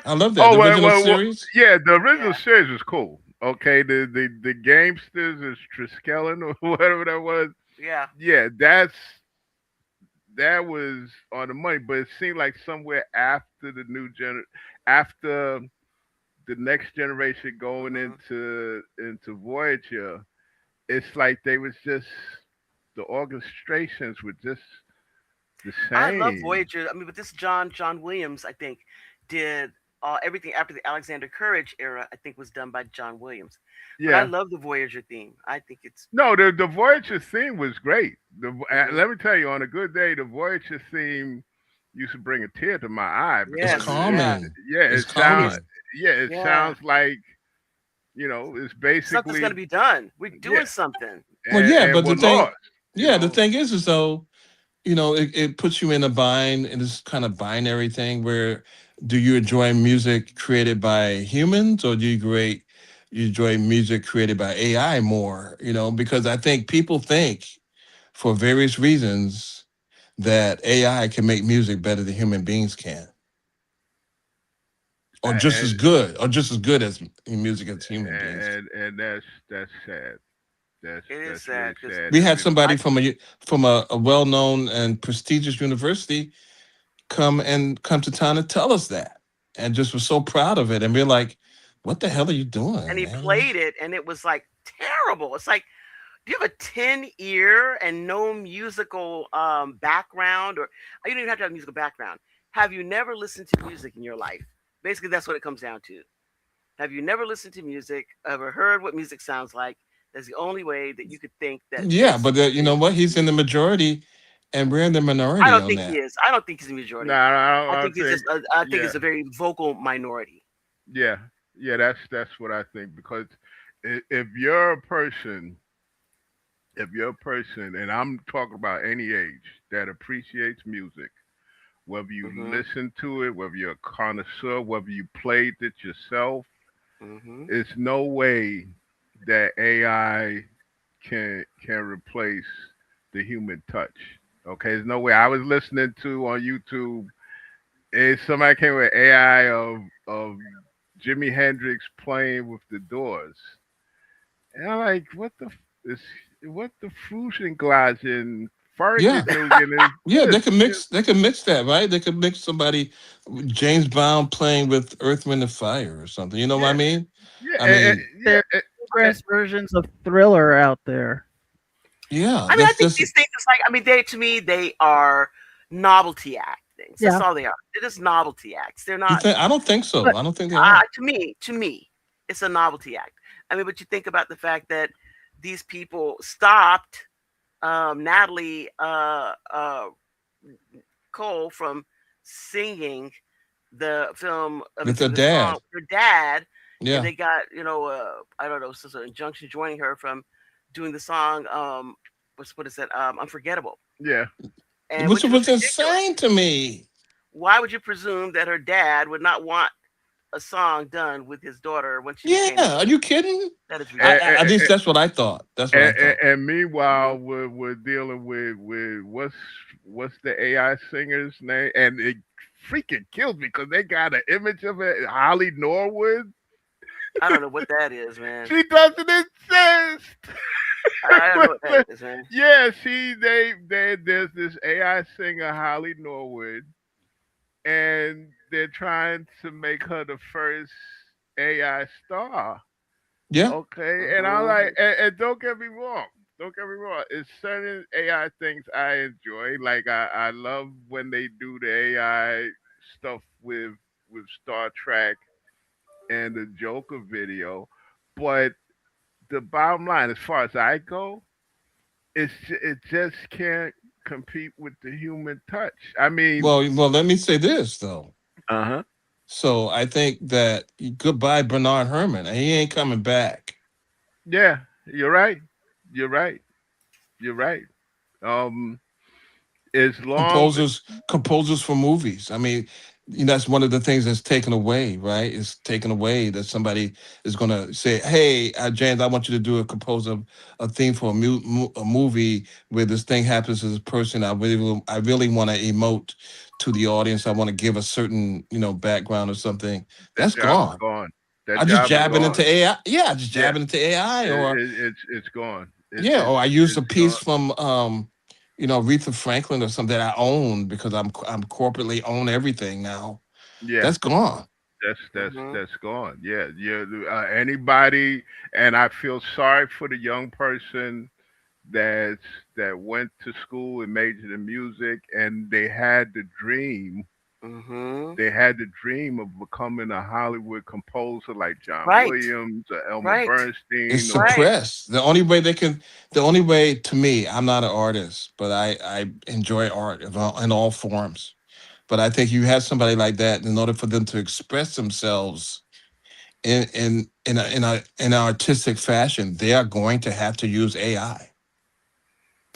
I love that. Oh The original well, series. yeah, the original Yeah. series was cool. Okay, the gamesters is Triskelion or whatever that was. Yeah. Yeah, that was on the money, but it seemed like somewhere after after the next generation going Hmm. into Voyager, it's like they was just the orchestrations were just the I love same. Voyager. I mean, but this John Williams, I think, did everything after the Alexander Courage era. I think was done by John Williams. But I Yeah. love the Voyager theme. I think it's. No, the Voyager theme was great. Hmm. Let me tell you, on a good day, the Voyager theme used to bring a tear to my eye It's because Yes. Yeah. calming. yeah, It's it sounds His. calming. yeah, it Yeah. sounds like It's Something's basically gonna be done. We're yeah, doing something. Well, yeah, and but we're lost. You the know, thing is though, it puts you in a bind in this kind of binary thing where do you enjoy music created by humans or do you enjoy music created by AI more? Because I think people think for various reasons that AI can make music better than human beings can, and or just as good as music as human beings. and that's sad. That's It is that's sad really because sad. We If had it's I somebody from a well-known and prestigious university come to town and tell us that, and just was so proud of it. And we're like, "What the hell are you and doing, he man?" played it, and it was like terrible. It's like, do you have a tin ear and no musical background, or you don't even have to have a musical background? Have you never listened to music in your life? Basically, that's what it comes down to. Have you never listened to music, ever heard what music sounds like? That's the only way that you could think that Yeah, this but you know is what? He's in the music. majority, and we're in the I minority don't on think he that. is. I don't think he's a nah, majority. I I think don't he's just. think. I think Yeah, it's a very vocal minority. yeah, yeah. That's what I think because if you're a person, and I'm talking about any age that appreciates music, whether you Hmm. listen to it, whether you're a connoisseur, whether you played it yourself, Hmm. it's no way that AI can replace the human touch. Okay, there's no way. I was listening to on YouTube, somebody came with AI of Jimi Hendrix playing with the Doors, and I'm like, is what the Fußenglasen Yeah, Fargennugen is yeah, this? they can mix that, right? They could mix somebody, James Brown playing with Earth, Wind, and Fire or something. You know what I Yeah, mean? yeah, I mean, yeah. There are bluegrass versions of Thriller out there. yeah, I mean, I that's think just these things is like. I mean, they to me they are novelty act things. That's Yeah, all they are. They're just novelty acts. They're you not. think. I don't think so. but I don't think they are. To me, it's a novelty act. I mean, but you think about the fact that these people stopped Natalie Cole from singing the film. I mean, With their the song dad. with her dad, and Yeah. they got I don't know, some sort of injunction joining her from doing the song. What is that? Unforgettable. Yeah. And Which which was was ridiculous. insane to me. Why would you presume that her dad would not want a song done with his daughter when she Yeah, became his are daughter? you kidding? That is And, At ridiculous. least that's what I thought. That's what I thought. and Hmm. meanwhile, we're dealing with what's the AI singer's name? And it freaking kills me because they got an image of it. Holly Norwood. I don't know what that is, man. She doesn't exist. I don't know but, what that but is, man. yeah, there's this AI singer Holly Norwood, and they're trying to make her the first AI star. Yeah. Okay, and I Hmm. like, and don't get me wrong. Don't get me wrong. It's certain AI things I enjoy. Like I love when they do the AI stuff with Star Trek and the Joker video. But the bottom line, as far as I go, it just can't compete with the human touch. I mean, Well, let me say this though. uh huh. So I think that goodbye Bernard Herrmann. He ain't coming back. Yeah, you're right. You're right. You're right. Um, as long Composers for movies. I mean, that's one of the things that's taken away, right? It's taken away that somebody is going to say, "Hey, James, I want you to do a theme for a movie where this thing happens to this person. I really want to emote to the audience. I want to give a certain, background or something." that That's job is gone. gone. That I just job is jab it gone. into AI. Yeah, I just Yeah, jab it into AI, or it's gone. yeah, or I use a It's piece gone. from Aretha Franklin or something that I own because I'm corporately own everything now. Yeah, That's gone. Hmm. that's gone. Yeah, yeah. Anybody, and I feel sorry for the young person that that went to school and majored in music, and Hmm. they had the dream of becoming a Hollywood composer like John Right. Williams or Elmer Right. It's Bernstein or Right. suppressed. The only way to me, I'm not an artist, but I enjoy art in all forms. But I think you have somebody like that in order for them to express themselves in artistic fashion, they are going to have to use AI.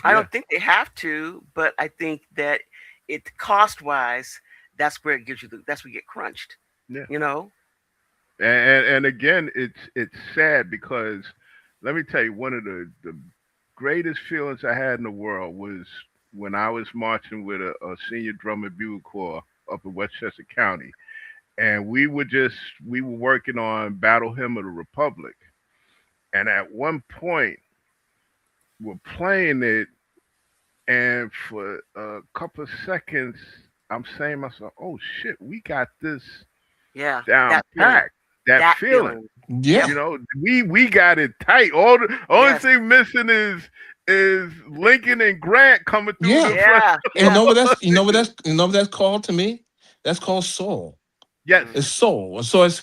I Yeah, don't think they have to, but I think that it cost wise, that's where it gives you that's where you get crunched. yeah. You know? And again, it's sad because let me tell you, one of the greatest feelings I had in the world was when I was marching with a senior drum and bugle corps up in Westchester County, and we were working on Battle Hymn of the Republic, and at one point we're playing it, and for a couple of seconds I'm saying to myself, "Oh shit, we got this Yeah. down That feeling. packed." That That feeling. feeling. Yep. Yeah, We got it tight. All the only Yes. thing missing is Lincoln and Grant coming through yeah. the front Yeah. And you Yeah. know what that's you know what that's you know what that's called to me? That's called soul. Yes. Mm, It's soul. So it's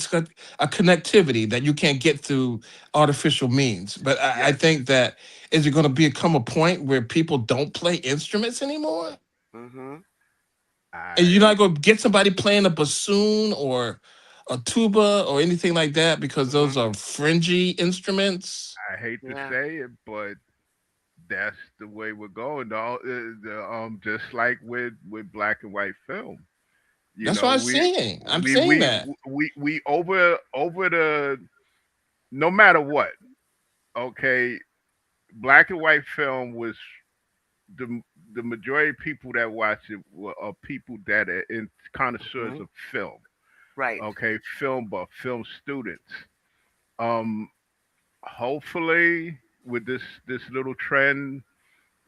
got a connectivity that you can't get through artificial means. But I Yes. think that is it going to become a point where people don't play instruments anymore? mhm. And you're I not going to get somebody playing a bassoon or a tuba or anything like that because those Mhm. are fringy instruments. I hate to Yeah. say it, but that's the way we're going. Just like with black and white film. You That's what know, I'm saying. I'm we saying we that. we over the no matter what. Okay, black and white film was the the majority of people that watch it are people that are in connoisseurs Mhm. of film. Right. Okay, film buff, film students. Um, Hopefully, with this little trend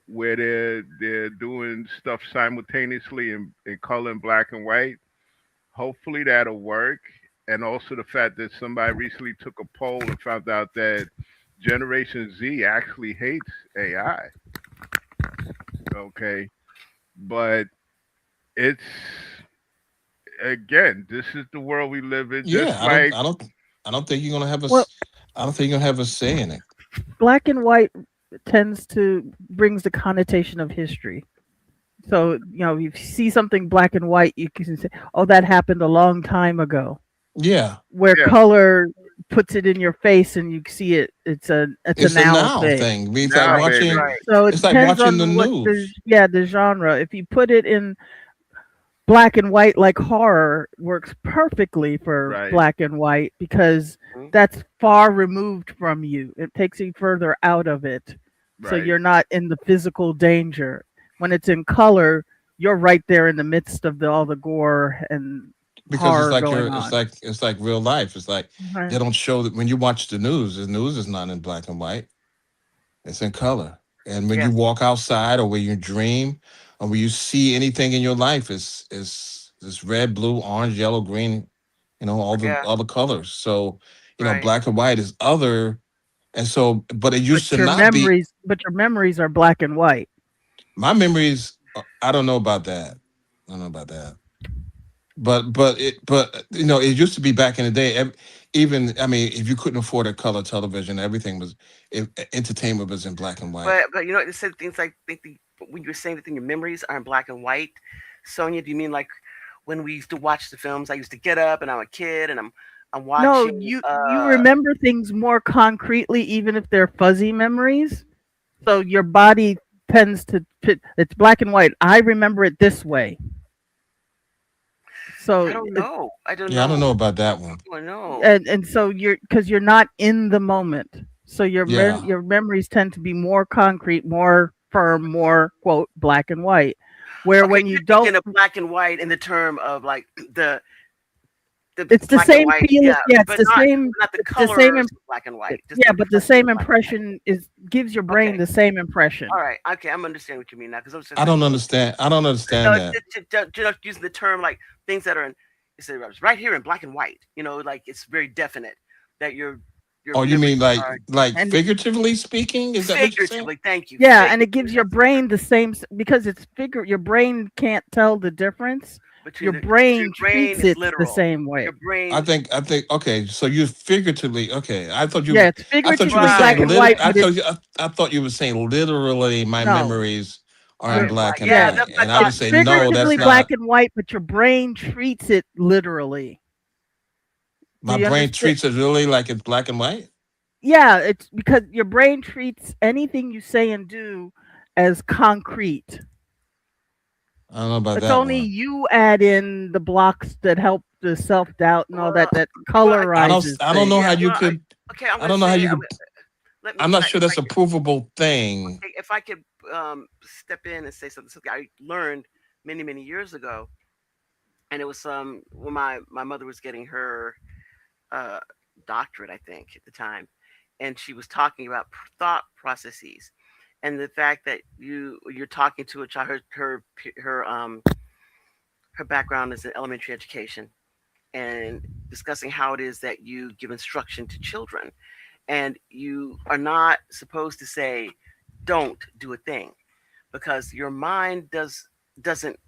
where they're doing stuff simultaneously in color and black and white, hopefully that'll work. And also the fact that somebody recently took a poll and found out that Generation Z actually hates AI. Okay, but it's again, this is the world we live in. Just Yeah, like I don't think you're gonna have Well, I don't think you're gonna have a say in it. black and white tends to brings the connotation of history. So, if you see something black and white, you can say, "Oh, that happened a long time ago." Yeah, Where yeah, color puts it in your face and you see it, it's a it's a now now thing. thing. I mean, now baby, Right. So it it's like depends watching on the what the news. yeah, the genre. If you put it in black and white, like horror works perfectly for right, black and white because Mhm. that's far removed from you. It takes you further out of it. So right. you're not in the physical danger. When it's in color, you're right there in the midst of all the gore and Because horror going it's like real life. It's like on. they don't show that when you watch the news is not in black and white. It's in color. And when you Yes. walk outside or when you dream or when you see anything in your life is this red, blue, orange, yellow, green, Yeah. all the colors. So, Right. black and white is other. And so, but it But used to not be your memories are black and white. my memories. I don't know about that. I don't know about that. But it used to be back in the day. Even I mean, if you couldn't afford a color television, everything was entertainment was in black and white. But you know, it said things like when you were saying that your memories are in black and white. Sonia, do you mean like when we used to watch the films? I used to get up and I'm a kid and I'm No, watching. you remember things more concretely, even if they're fuzzy memories. So your body tends to it's black and white. I remember it this way. I So don't know. I don't Yeah, I don't know know. about that one. I don't know. and so because you're not in the moment, so Yeah, your memories tend to be more concrete, more firm, more quote black and white. Where Okay, when you you're don't, thinking of black and white in the term of like the it's the black and same white, feeling. yeah, Yeah, but not not the it's the same. colors of black and white, just Yeah, the but the impression same of black and white. impression is gives your brain Okay, the same impression. all right, okay, I'm understanding what you mean now because I was just I like, don't understand. I don't no, understand that. just using the term like things that are in, it's right here in black and white. You know, like it's very definite that your Oh, you memories mean are like And figuratively speaking? Is that what you're saying? figuratively. Thank you, yeah, and it gives figuratively. your That's the brain term the same because it's figure. Your brain can't tell the difference. between Your the so brain your brain treats is it the literal. same Your way. brain, I think okay, so you figuratively okay. Yeah, it's I thought you were figuratively black saying right? and white, but it's I thought you were saying literally my no. memories are Black in Your and white. black and Yeah, white. that's what And I I would thought. It's say no, Right. that's figuratively black not and white, but your brain treats it literally. Do My you brain understand? treats it really like it's black and white. Yeah, it's because your brain treats anything you say and do as concrete. I don't know about It's that only one. you add in the blocks that help the self doubt and all Well, that well, I I think, don't. colorizes I don't know things. how yeah. you Well, could. okay. I'm I gonna don't know how say, you could. let me, I'm if not I, sure if I that's a could, provable thing. okay, if I could step in and say something I learned many years ago, and it was when my mother was getting her uh doctorate, I think, at the time, and she was talking about thought processes, and the fact that you're talking to a child, her background is in elementary education, and discussing how it is that you give instruction to children, and you are not supposed to say don't do a thing, because your mind doesn't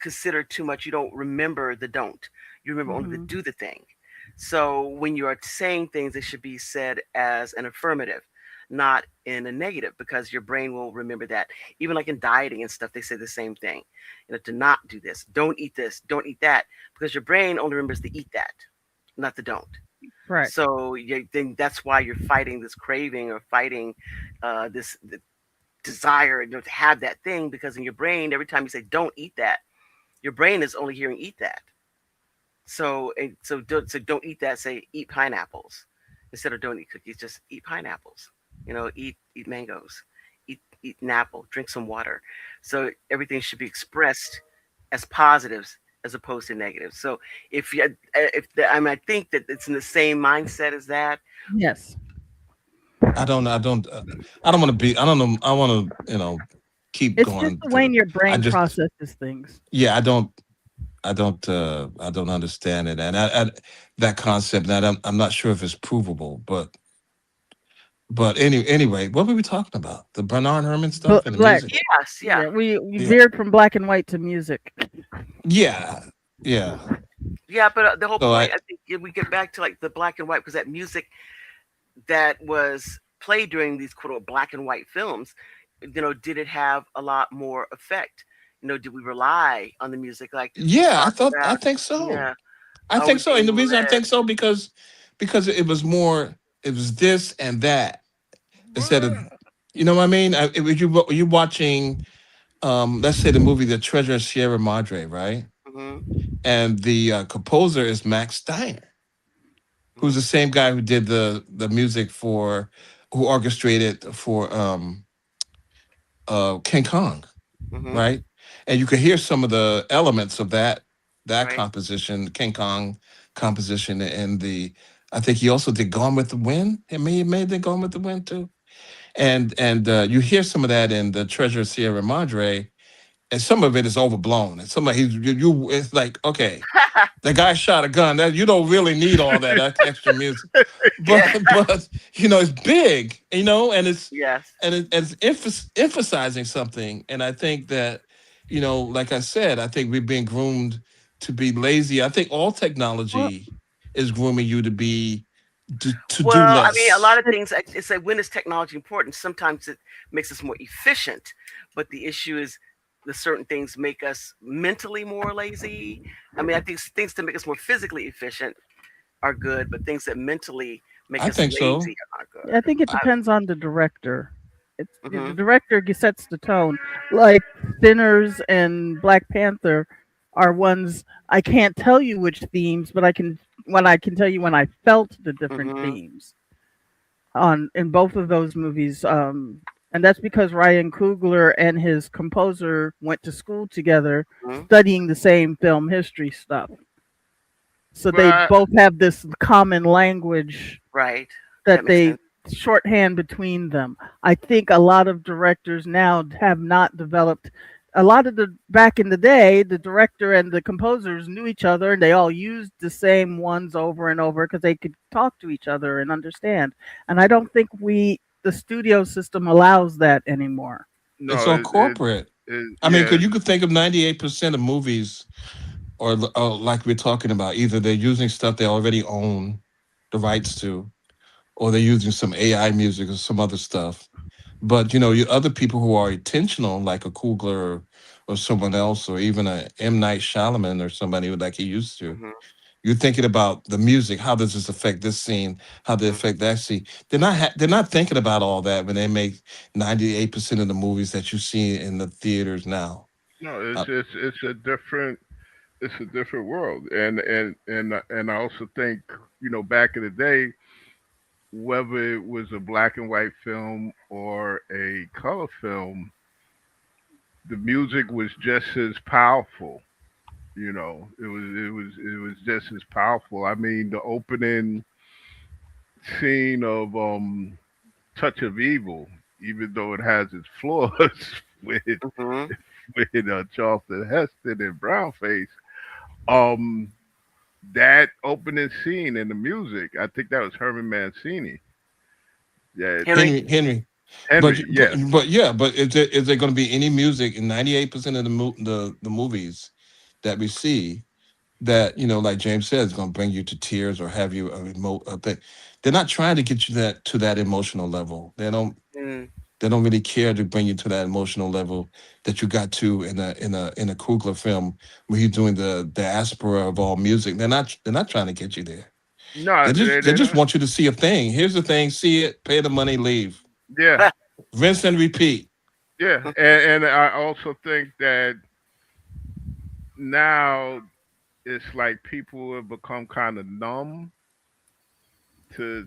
consider too much. You don't remember the don't, you remember only the Hmm. do the thing. So when you are saying things, they should be said as an affirmative, not in a negative, because your brain will remember that. Even like in dieting and stuff, they say the same thing. To not do this, don't eat that, because your brain only remembers to eat that, not the don't. Correct. So then that's why you're fighting this craving, or fighting this desire, to have that thing, because in your brain, every time you say don't eat that, your brain is only hearing eat that. So don't eat that. Say eat pineapples instead of don't eat cookies. Just eat pineapples. Eat mangoes. Eat an apple. Drink some water. So everything should be expressed as positives as opposed to negatives. So I think that it's in the same mindset as that. Yes. I don't. I don't. I don't want to be. I don't know. I want to. Keep It's just going. the way your I brain just. processes things. Yeah. I don't. I don't. I don't understand it, and that concept. That I'm not sure if it's provable, but anyway, what were we talking about? The Bernard Herrmann stuff and the Black. music. Yes, yeah, Yeah, we Yeah. veered from black and white to music. Yeah. Yeah. yeah. But the whole So point, I. I think, if we get back to like the black and white, because that music that was played during these quote unquote black and white films, did it have a lot more effect? Did we rely on the music like we Yeah. I talked thought. I about? think so. Yeah. I Are think we so, and being the reason I led? think so because it was more. It was this and that instead of. You know what I mean? It was you watching. Let's say the movie The Treasure of Sierra Madre, right? Hmm. And the composer is Max Steiner, who's the Hmm. same guy who did the music who orchestrated for King Kong, Hmm. right? And you could hear some of the elements of that Right. composition, King Kong composition, and I think he also did Gone with the Wind. He made the Gone with the Wind too, and you hear some of that in the Treasure of Sierra Madre, and some of it is overblown, and some of it's like, okay, the guy shot a gun. That you don't really need all that extra music, but Yeah. but it's big, and it's Yes. emphasizing something. And I think that, like I said, I think we're being groomed to be lazy. I think all Well, technology is grooming you to do Well, I mean, a lot less. of things. It's like, when is technology important? Sometimes it makes us more efficient, but the issue is the certain things make us mentally more lazy. I mean, I think things to make us more physically efficient are good, but things that mentally make I us think so. lazy are not I good. think it I, depends on the director. The Hmm. director sets the tone. Like Sinners and Black Panther are ones I can't tell you which themes, but I can tell you when I felt the different Hmm. themes on in both of those movies. And that's because Ryan Coogler and his composer went to school together, Hmm. studying the same film history stuff. So they Well, both have this common language Right. That that makes they sense. shorthand between them. I think a lot of directors now have not developed. A lot of the back in the day, the director and the composers knew each other, and they all used the same ones over and over because they could talk to each other and understand. And I don't think the studio system allows that anymore. it's no, all corporate. I mean, yeah, because you could think of 98% of movies, or like we're talking about, either they're using stuff they already own the rights to, or they're using some AI music or some other stuff. But you other people who are intentional, like a Kugler or someone else, or even a M. Night Shyamalan or somebody like he used to. Hmm. You're thinking about the music. How does this affect this scene? How does it Mhm. affect that scene? They're not thinking about all that when they make 98% of the movies that you see in the theaters now. No, Uh, it's a different world, and I also think, back in the day, whether it was a black and white film or a color film, the music was just as powerful. It was just as powerful. I mean, the opening scene of Touch of Evil, even though it has its flaws with Mhm. Charlton Heston and Brownface, um, that opening scene and the music, I think that was Herman Mancini. Yeah, Henry. Henry, but Henry. but Yeah, but yeah, but is there going to be any music in 98% of the movies that we see that like James said is going to bring you to tears or have you a thing? They're not trying to get you that emotional level. Mm. They don't really care to bring you to that emotional level that you got to in a Kugler film where he's doing the aspera of all music. They're not trying to get you there. They no, just they they're just not. want you to see a thing. Here's the thing, see it, pay the money, leave. Yeah, Rinse and repeat. yeah, and I also think that now it's like people have become kind of numb to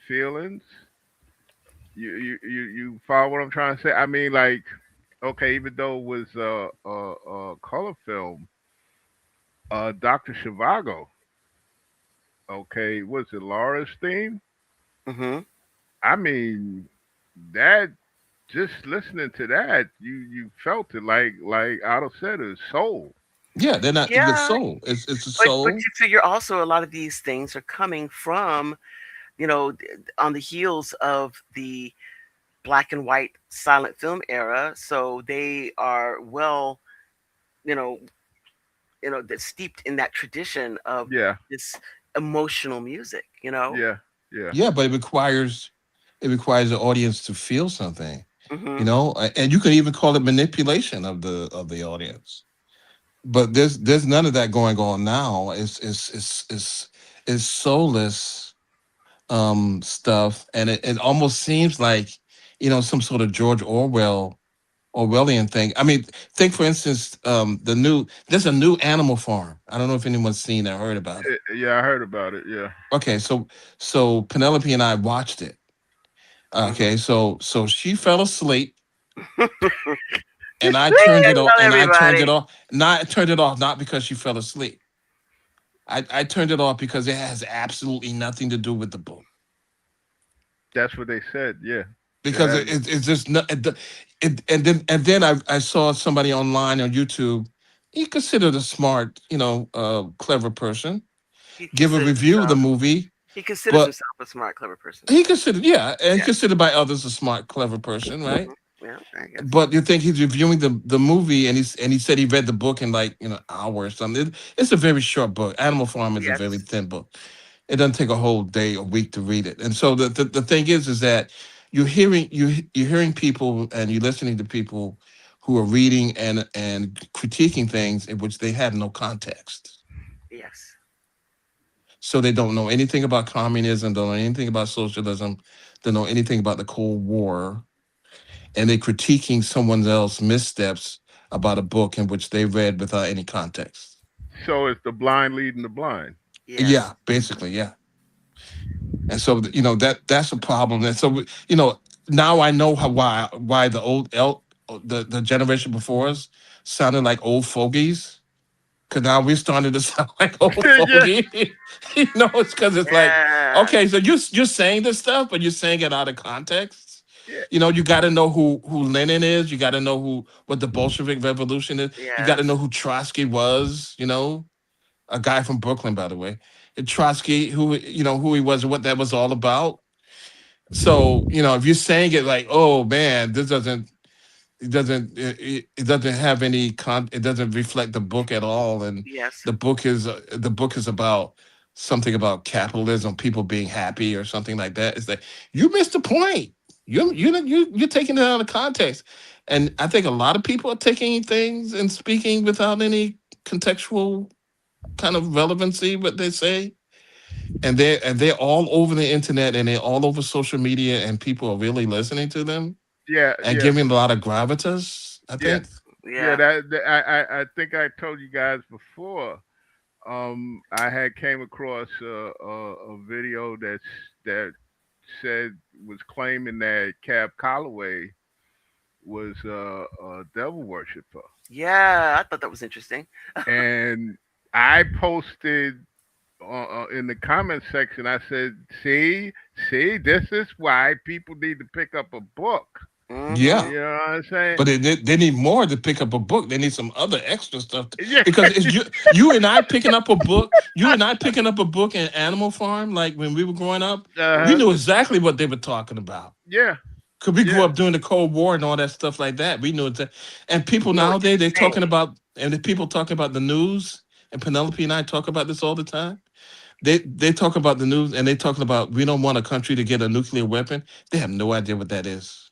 feelings. You follow what I'm trying to say? I mean, like, okay, even though it was a color film, Doctor Shivago, okay, was it Laura's theme? Mhm. I mean, that just listening to that, you felt it like Otto said, it's soul. Yeah, they're not the Yeah, soul. It's a but soul. you figure also a lot of these things are coming from, on the heels of the black and white silent film era, so they are well, you know, that's steeped in that tradition of Yeah, this emotional music. yeah, yeah, Yeah, but it requires the audience to feel something. Mhm. And you can even call it manipulation of the audience. But there's none of that going on now. It's soulless stuff, and it almost seems like some sort of George Orwellian thing. I mean, think for instance, there's a new Animal Farm. I don't know if anyone's seen or heard about it. yeah. I heard about it. Yeah, Okay, so Penelope and I watched it. Mhm. Okay, so she fell asleep, and I They turned can't it off, tell and I turned it everybody. off. Not turned it off not because she fell asleep. I turned it off because it has absolutely nothing to do with the book. that's what they said. Yeah, it Because has. it's just not and then I saw somebody online on YouTube. He considered a smart, clever person, He give a considers review of the himself. movie, He considers but himself a smart, clever person. he considered, yeah, and he Yeah. considered by others a smart, clever person, right? Mhm. Yeah, I guess so. But you think he's reviewing the movie, and he said he read the book in like an hour or something. It's a very short book. Animal Farm is a very Yes. thin book. It doesn't take a whole day, a week to read it. And so the thing is that you're hearing people and you're listening to people who are reading and critiquing things in which they have no context. Yes. So they don't know anything about communism, don't know anything about socialism, don't know anything about the Cold War, and they're critiquing someone else's missteps about a book in which they read without any context. So it's the blind leading the blind. Yes. Yeah, basically, yeah. And so that's a problem. And so now I know why the generation before us sounded like old fogies. Cause now we're starting to sound like old Yeah, fogies. It's because it's like, Yeah. okay, so you're saying this stuff, but you're saying it out of context. yeah, You got to know who Lenin is. You got to know what the Bolshevik Revolution is. You got to know Yes. who Trotsky was. A guy from Brooklyn, by the way. And Trotsky, who he was and what that was all about. So, if you're saying it like, oh man, this it doesn't have it doesn't reflect the book at all, and Yes. the book is about something about capitalism, people being happy or something like that. It's like you missed the point. You're taking it out of context, and I think a lot of people are taking things and speaking without any contextual. kind of relevancy what they say, and they're all over the internet and they're all over social media, and people are really listening to them Yeah, and yeah, giving a lot of gravitas. I yeah, think. yeah. Yeah. I think I told you guys before. I had came across a video that said was claiming that Cab Calloway was a devil worshiper, Yeah, I thought that was interesting. and I posted in the comment section. I said, see, this is why people need to pick up a book. Yeah. Mm-hmm. You know what I'm saying? But they need more to pick up a book. They need some other extra stuff Yeah, because it's you and I picking up a book. You and I picking up a book in Animal Farm, like when we were growing up. We uh-huh. knew exactly what they were talking about Yeah, because we grew yeah. up during the Cold War and all that stuff like that. We knew it. And people You know what nowadays they you're talking saying. about, and the people talking about the news. And Penelope and I talk about this all the time. They talk about the news and they talking about we don't want a country to get a nuclear weapon. They have no idea what that is.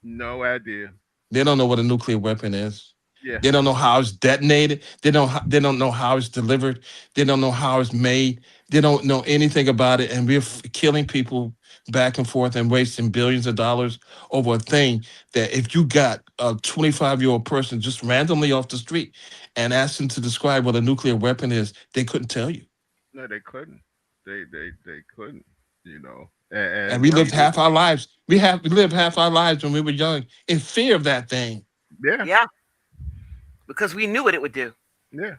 No idea. They don't know what a nuclear weapon is. Yeah. They don't know how it's detonated. They don't know how it's delivered. They don't know how it's made. They don't know anything about it. And we're killing people back and forth and wasting billions of dollars over a thing that if you got a 25-year-old person just randomly off the street and asked them to describe what a nuclear weapon is, they couldn't tell you. No, they couldn't. They couldn't. You know, And and we Nope. lived people. half our lives. We lived half our lives when we were young in fear of that thing. Yeah, Yeah, because we knew what it would do. yeah.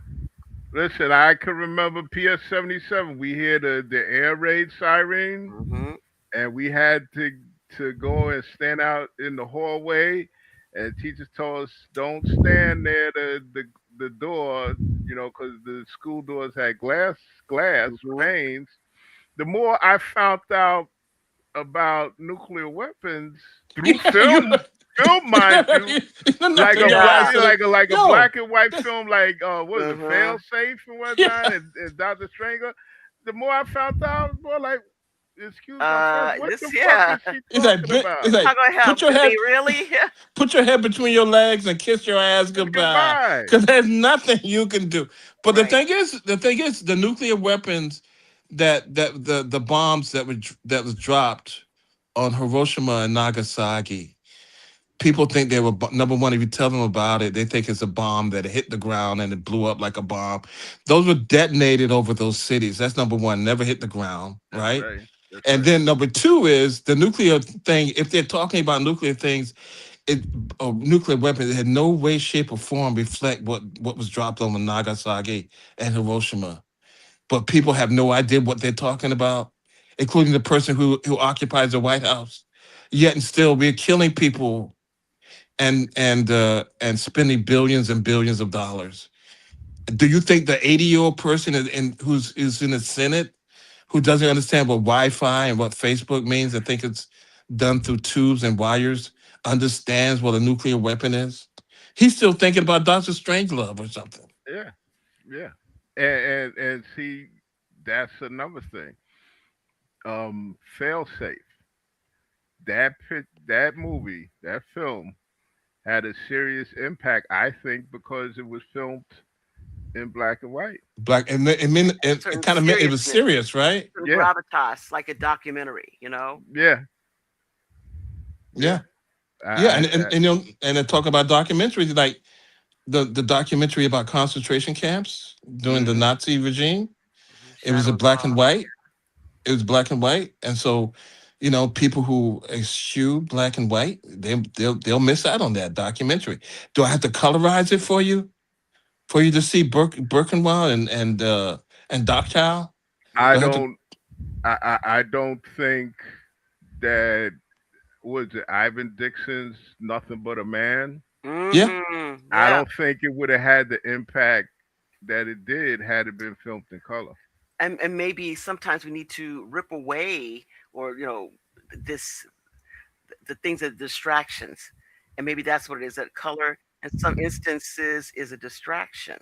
Listen, I can remember PS 77. We hear the air raid siren, Mm-hmm. and we had to go and stand out in the hallway. And teachers told us don't stand near the door, because the school doors had glass Mm-hmm. panes. The more I found out about nuclear weapons through Yeah, you, film, mind you, like nothing a your black Yeah. ass to the like a yo. black and white film, like what is it, Mm-hmm. Fail Safe and whatnot, Yeah, and Doctor Stranger. The more I found out, the more like, excuse my French, what This, the fuck yeah. is she like talking about? It's it's not like gonna help. I mean, really? put your head between your legs and kiss your ass It's goodbye goodbye. because there's nothing you can do. But Right. the thing is, the nuclear weapons that the bombs that was dropped on Hiroshima and Nagasaki. People think they were number one. If you tell them about it, they think it's a bomb that hit the ground and it blew up like a bomb. Those were detonated over those cities. That's number one. Never hit the ground, That's right? right. That's And right. then number two is the nuclear thing. If they're talking about nuclear things, it nuclear weapons, it had no way, shape, or form reflect what was dropped on Nagasaki and Hiroshima. But people have no idea what they're talking about, including the person who occupies the White House. Yet and still, we're killing people and spending billions and billions of dollars. Do you think the 80-year-old person who's is in the Senate who doesn't understand what Wi-Fi and what Facebook means and think it's done through tubes and wires understands what a nuclear weapon is? He's still thinking about Dr. Strangelove or something. Yeah, yeah. And see, that's another thing. Fail Safe. That movie, that film had a serious impact, I think, because it was filmed in black and white. Black and then it Certain kind of meant it was seriousness, serious, right? certain Yeah, gravitas, like a documentary. yeah, yeah. Yeah, yeah, I, I and they talk about documentaries like the documentary about concentration camps during the hmm Nazi regime. It was a Shadows black and Fall. white. It was black and white, and so people who eschew black and white, they'll miss out on that documentary. Do I have to colorize it for you to see Birkenwald and Doctowl? I Do I have to? don't I don't think that, was it Ivan Dixon's Nothing But a Man. Yeah, Mm-hmm. I Yeah. don't think it would have had the impact that it did had it been filmed in color. And maybe sometimes we need to rip away or this the things that are distractions, and maybe that's what it is. That color in some instances is a distraction,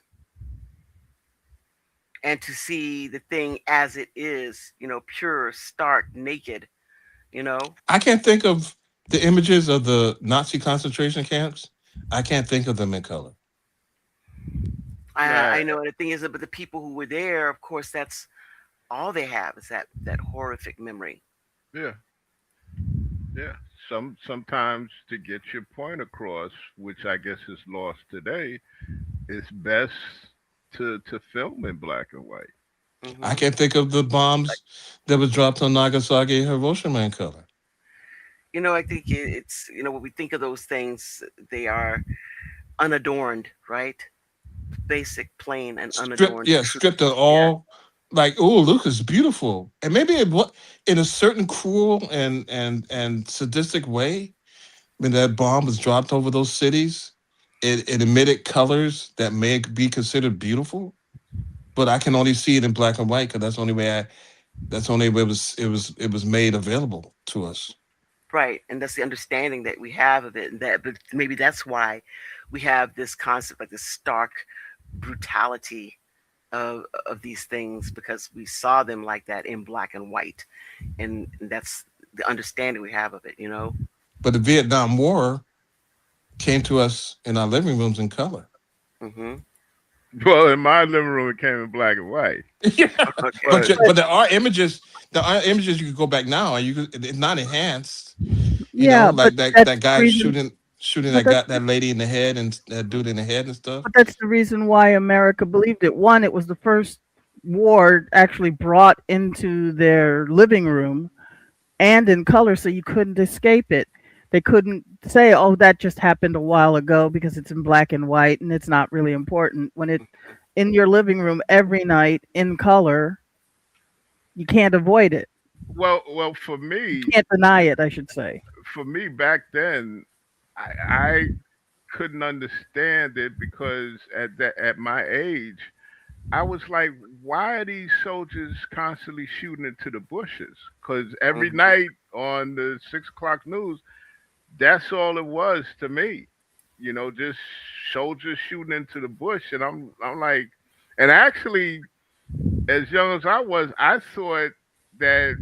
and to see the thing as it is, pure, stark, naked. You know, I can't think of the images of the Nazi concentration camps. I can't think of them in color. I Nah, know. And the thing is, but the people who were there, of course, that's all they have is that horrific memory. yeah, yeah. Sometimes to get your point across, which I guess is lost today, it's best to film in black and white. I Hmm. can't think of the bombs that was dropped on Nagasaki and Hiroshima in color. I think it's when we think of those things, they are unadorned, right? Basic, plain, and Stripped, unadorned yeah, truth. stripped of Yeah. all. Like, oh, look, it's beautiful, and maybe in a certain cruel and sadistic way. When that bomb was dropped over those cities, it emitted colors that may be considered beautiful, but I can only see it in black and white because that's the only way it was made available to us. Right, and that's the understanding that we have of it, and that, but maybe that's why we have this concept, like this stark brutality of these things, because we saw them like that in black and white, and that's the understanding we have of it. But the Vietnam War came to us in our living rooms in color. Hmm. Well, in my living room, it came in black and white. Yeah, Okay. but But but there are images. There are images you can go back now, and you could. It's not enhanced. Yeah, but Like that that's that the guy reason. shooting But that that's got that lady in the head and that dude in the head and stuff. but that's the reason why America believed it. One, it was the first war actually brought into their living room and in color, so you couldn't escape it. They couldn't say, "Oh, that just happened a while ago," because it's in black and white and it's not really important. When it in your living room every night in color, you can't avoid it. well, You can't deny it, I should say. for me back then, I couldn't understand it because at my age, I was like, why are these soldiers constantly shooting into the bushes? Because every Hmm. night on the 6 o'clock news, that's all it was to me. Just soldiers shooting into the bush, and I'm like, and actually, as young as I was, I thought that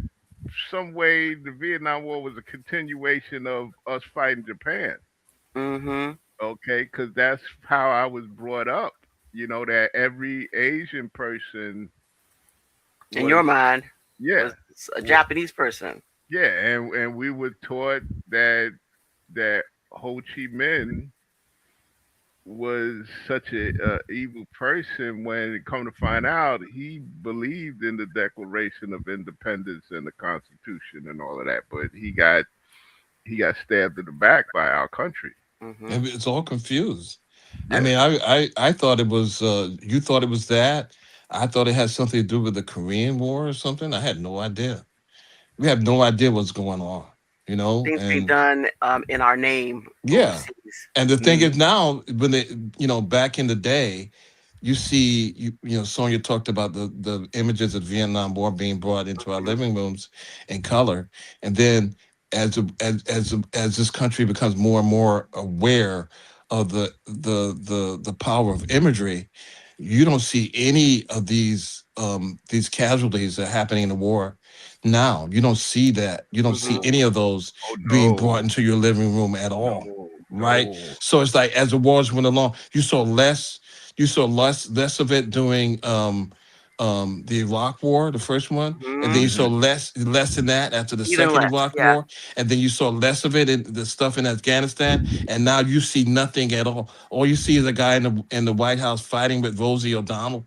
some way the Vietnam War was a continuation of us fighting Japan. Hmm. Okay, because that's how I was brought up. That every Asian person In was, your mind, yeah, was a wa- Japanese person. yeah, and we were taught that Ho Chi Minh was such a evil person. When it come to find out, he believed in the Declaration of Independence and the Constitution and all of that, but he got stabbed in the back by our country. Hmm. And it's all confused. I Yeah. mean, I thought it was. You thought it was that. I thought it had something to do with the Korean War or something. I had no idea. We have no idea what's going on. Things being And done in our name yeah. overseas. And the thing Mm, is now, when they, back in the day, you see, Sonia talked about the images of Vietnam War being brought into our Hmm. living rooms in color, and then as this country becomes more and more aware of the power of imagery, you don't see any of these casualties that are happening in the war now. You don't see that. You don't see Hmm. oh, any of those oh being brought no, into your living room at all, no, right? no. So it's like as the wars went along, you saw less of it during the Iraq War, the first one, and then Hmm. you saw Hmm. less than that after the Even second less. Iraq Yeah. War, and then you saw less of it in the stuff in Afghanistan, and now you see nothing at all. All you see is a guy in the White House fighting with Rosie O'Donnell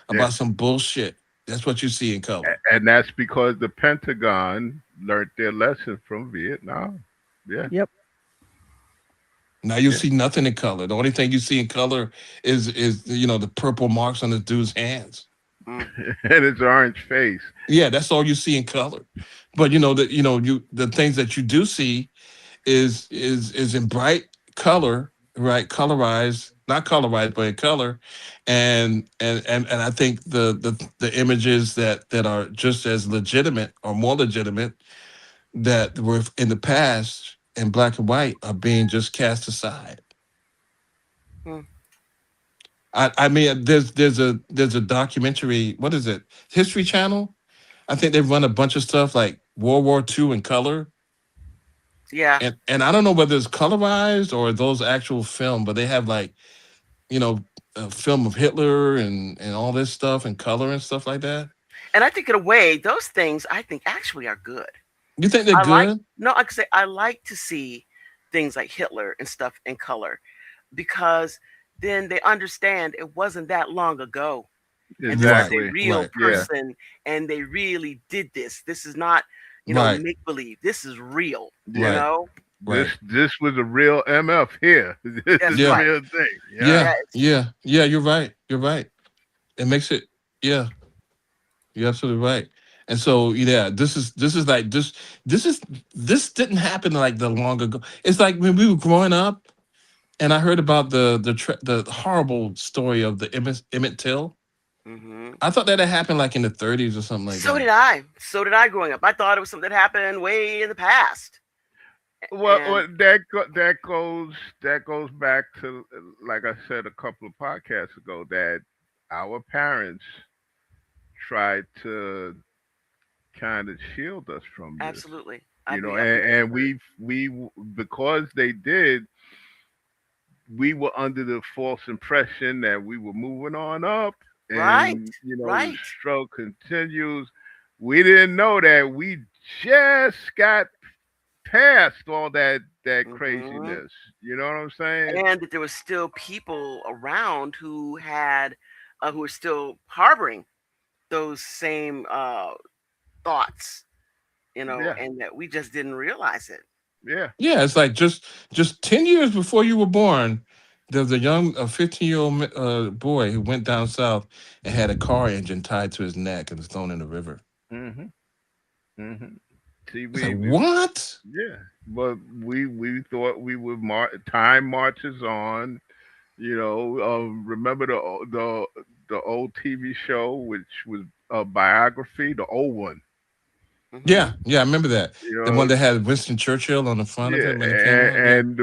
Yeah, about some bullshit. That's what you see in color. and that's because the Pentagon learned their lesson from Vietnam. Yeah, Yep. Now you yeah, see nothing in color. The only thing you see in color is the purple marks on the dude's hands. Mm. and his orange face. Yeah, that's all you see in color. But the things that you do see is in bright color, right? Colorized, not colorized, but in color. And I think the images that are just as legitimate or more legitimate that were in the past in black and white are being just cast aside. Mm. I mean, there's a documentary. What is it? History Channel. I think they run a bunch of stuff like World War II in color, Yeah. and I don't know whether it's colorized or those actual film, but they have like you know a film of Hitler and all this stuff and color and stuff like that? And I think in a way, those things I think actually are good. You think they're I like good? no, I could say I like to see things like Hitler and stuff in color because then they understand it wasn't that long ago. And this is Right, a Exactly. real right, Yeah. person, and they really did this. This is not, right, make believe. This is real, you Yeah. right, know? This right. this was a real MF here. This That's is a Yeah, right. real thing. Yeah. yeah, Yeah, yeah, yeah. You're right. You're right. It makes it. Yeah, you're absolutely right. And so, yeah, this is like this is this didn't happen like the long ago. It's like when we were growing up, and I heard about the horrible story of the Emmett Till. hmm I thought that had happened like in the 30s or something like So that. did I. So did I growing up. I thought it was something that happened way in the past. Well, And that goes back to, like I said a couple of podcasts ago, that our parents tried to kind of shield us from this, absolutely, I and, believe that's and true. because they did, we were under the false impression that we were moving on up, Right, and the right. struggle continues. We didn't know that we just got past all that hmm craziness. You know what I'm saying? And that there was still people around who were still harboring those same thoughts, Yeah, and that we just didn't realize it. yeah. Yeah, it's like just 10 years before you were born, there was a 15-year-old boy who went down south and had a car engine tied to his neck and was thrown in the river. Mhm, mhm. See, It's like, we what? yeah, but we thought we would time marches on. Remember the old TV show, which was a biography, the old one. hmm Yeah, yeah, I remember that. You The one know, that had Winston Churchill on the front of yeah, it when it came out. Yeah, and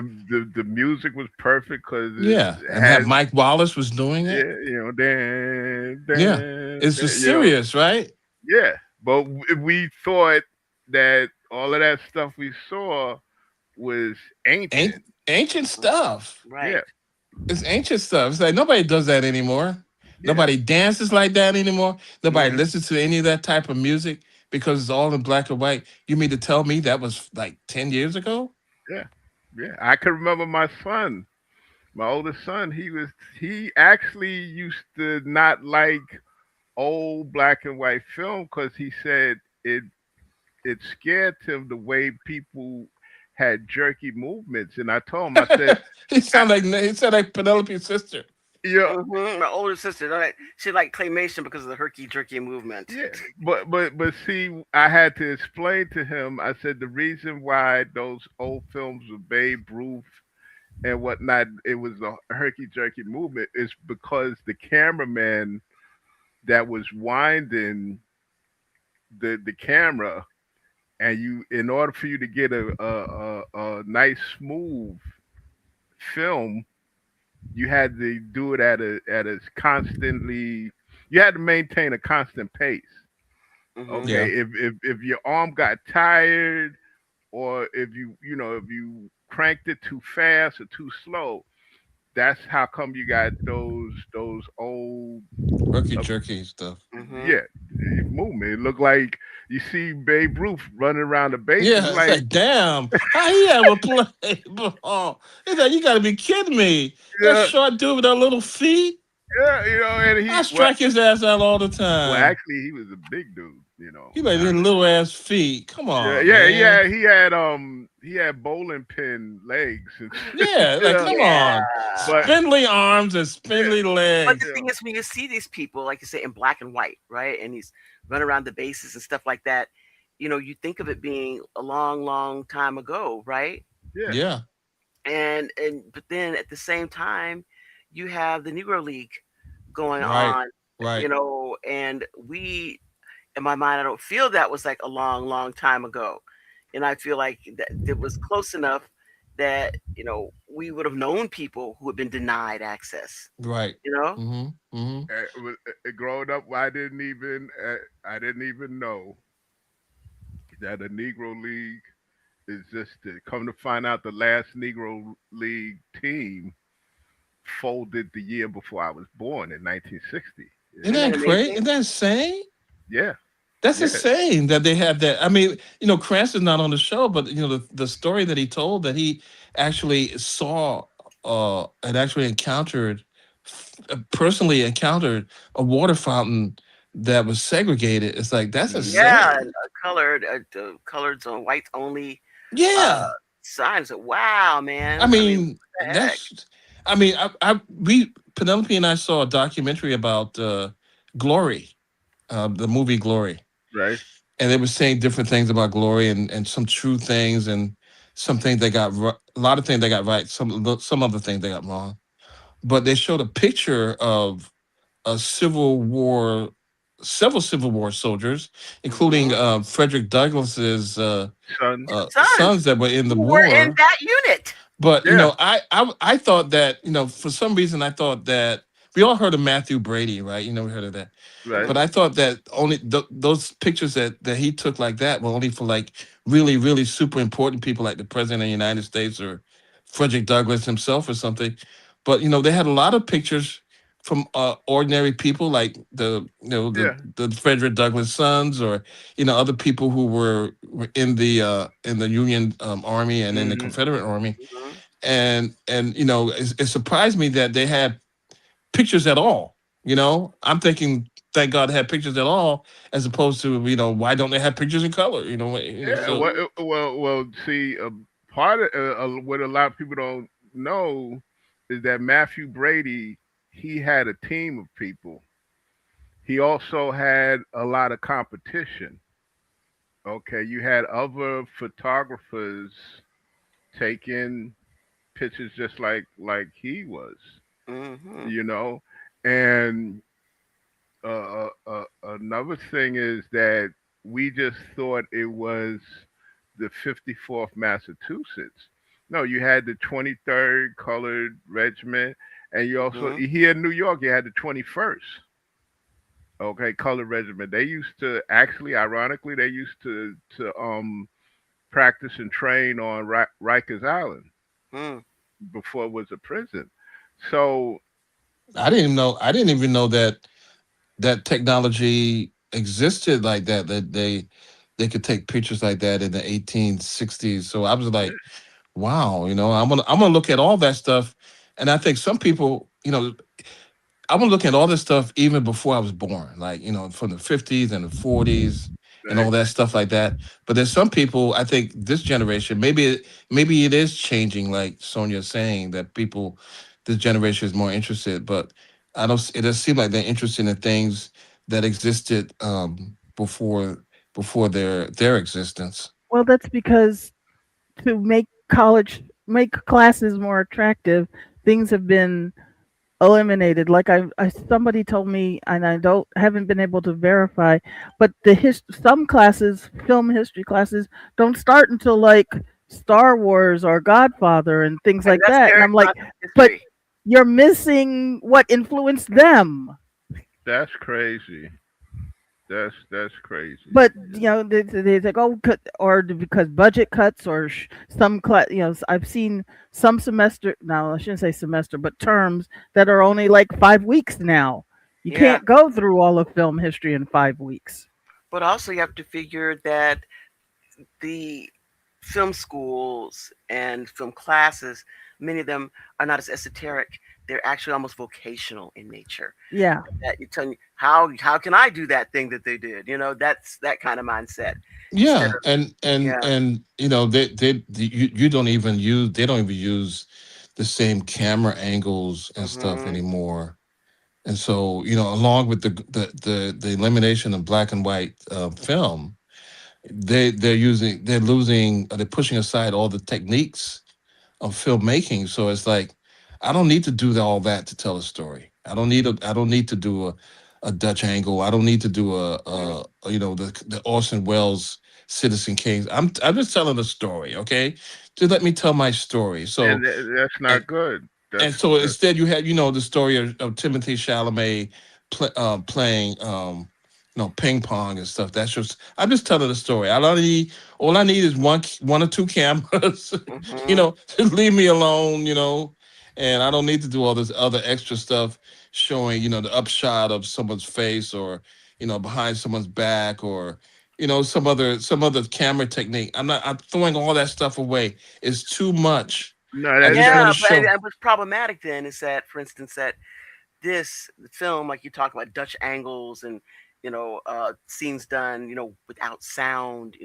the music was perfect because yeah, it and have has, Mike Wallace was doing it. yeah, dan, Yeah, dan, it's dan, just serious, right? yeah. But we thought that all of that stuff we saw was Ain't ancient. ancient stuff. Yeah, Right. It's ancient stuff. It's like nobody does that anymore. yeah, Nobody dances like that anymore. Nobody hmm listens to any of that type of music because it's all in black and white. You mean to tell me that was like 10 years ago? yeah, yeah. I can remember my son, my oldest son. He actually used to not like old black and white film because he said it scared him the way people had jerky movements. And I told him, I said, I, He sound like Penelope's sister. yeah, My older sister, she liked claymation because of the herky jerky movement. yeah, but see, I had to explain to him. I said the reason why those old films of Babe Ruth and whatnot, it was a herky jerky movement, is because the cameraman that was winding the camera, and in order for you to get a nice smooth film, you had to do it at a constantly. You had to maintain a constant pace. hmm Okay, Yeah. if your arm got tired, or if you cranked it too fast or too slow, that's how come you got those old, Herky uh, jerky stuff. hmm yeah, movement. It looked like you see Babe Ruth running around the bases Yeah, it's like, like, damn, how he ever play ball? It's like, you gotta be kidding me. That yeah, short dude with that little feet, yeah, and I he well, strike his ass out all the well time. actually he was a big dude, He like not. them little ass feet. Come Yeah, on, yeah, man. he had bowling pin legs and Yeah, like yeah, come Yeah. on. but Spindly arms and yeah, spindly But the legs. thing is, when you see these people, like you say, in black and white, right, and he's running around the bases and stuff like that, you think of it being a long, long time ago, right? yeah, Yeah, And but then at the same time, you have the Negro League going right, on, right, and we, in my mind, I don't feel that was like a long, long time ago, and I feel like that it was close enough that we would have known people who had been denied access. right. You know, Mm-hmm. growing up, I didn't even know that a Negro League existed. Come to find out, the last Negro League team folded the year before I was born in 1960. Isn't Isn't that that great? amazing? Isn't that insane? Yeah, That's yeah, insane that they have that. I mean, Cranston's not on the show, but the story that he told that he actually saw and actually encountered personally encountered a water fountain that was segregated. It's like that's hmm Yeah, insane. and colored zone, whites only uh Yeah. signs. Wow, I man. I mean, mean, what the heck? that's. I mean, I we Penelope and I saw a documentary about Glory, the movie Glory, right. and they were saying different things about Glory and some true things and some things they got a lot of things they got right, some other things they got wrong. But they showed a picture of a Civil War, several Civil War soldiers, including Hmm. Frederick Douglass's Sons. Sons sons that were in the who were in war. that unit. But Yeah, I thought that for some reason I thought that we all heard of Matthew Brady, right? We heard of that. right. But I thought that only those pictures that he took like that were only for like really really super important people like the president of the United States or Frederick Douglass himself or something. But they had a lot of pictures from ordinary people like Yeah. the Frederick Douglass sons or other people who were in the Union Army and in the hmm Confederate Army, Hmm. and it surprised me that they had pictures at all. I'm thinking, thank God they had pictures at all, as opposed to why don't they have pictures in color? Yeah. So Hmm. Well. See, part of what a lot of people don't know is that Matthew Brady, he had a team of people. He also had a lot of competition. Okay, you had other photographers taking pictures just like he was, Hmm. you know. And another thing is that we just thought it was the 54th Massachusetts. No, you had the 23rd Colored Regiment, and you also Hmm. here in New York you had the 21st. Okay, Colored Regiment. They used to actually, ironically, they used to practice and train on Rikers Island Hmm. before it was a prison. So I didn't even know that technology existed like that. That they could take pictures like that in the 1860s. So I was like, wow, I'm gonna look at all that stuff, and I think some people, I was looking at all this stuff even before I was born, like from the 50s and the 40s and right, all that stuff like that. But there's some people, I think this generation, maybe it is changing, like Sonia's saying that people, this generation is more interested. But I don't. It does seem like they're interested in things that existed before their existence. Well, that's because to make classes more attractive, things have been eliminated. Like somebody told me, and I don't haven't been able to verify, but some classes, film history classes, don't start until like Star Wars or Godfather and things And like that's that. And their I'm like, but history. you're missing what influenced them. that's crazy. That's crazy. But You know. they like, oh, because budget cuts or some class. I've seen some semester. No, I shouldn't say semester, but terms that are only like 5 weeks now. You Yeah, can't go through all of film history in 5 weeks. but also you have to figure that the film schools and film classes, many of them are not as esoteric. They're actually almost vocational in nature. Yeah. That you're telling you how can I do that thing that they did? That's that kind of mindset. Instead Yeah, of yeah. and you don't even use they don't even use the same camera angles and stuff Hmm. anymore. And so, along with the elimination of black and white film, they're losing, they're pushing aside all the techniques of filmmaking. So it's like I don't need to do all that to tell a story. I don't need to do a Dutch angle. I don't need to do the Orson Welles Citizen Kane. I'm just telling a story, okay? Just let me tell my story. And So that's and not good. and so That's instead you had the story of Timothy Chalamet playing ping pong and stuff. That's just I'm just telling the story. All I need is one or two cameras. Hmm. Just leave me alone. and I don't need to do all this other extra stuff showing, the upshot of someone's face, or behind someone's back, or some other camera technique. I'm throwing all that stuff away. It's too much. No, I just want Yeah, to but show. what's problematic then is that, for instance, that this film, like you talk about Dutch angles and scenes done, without sound,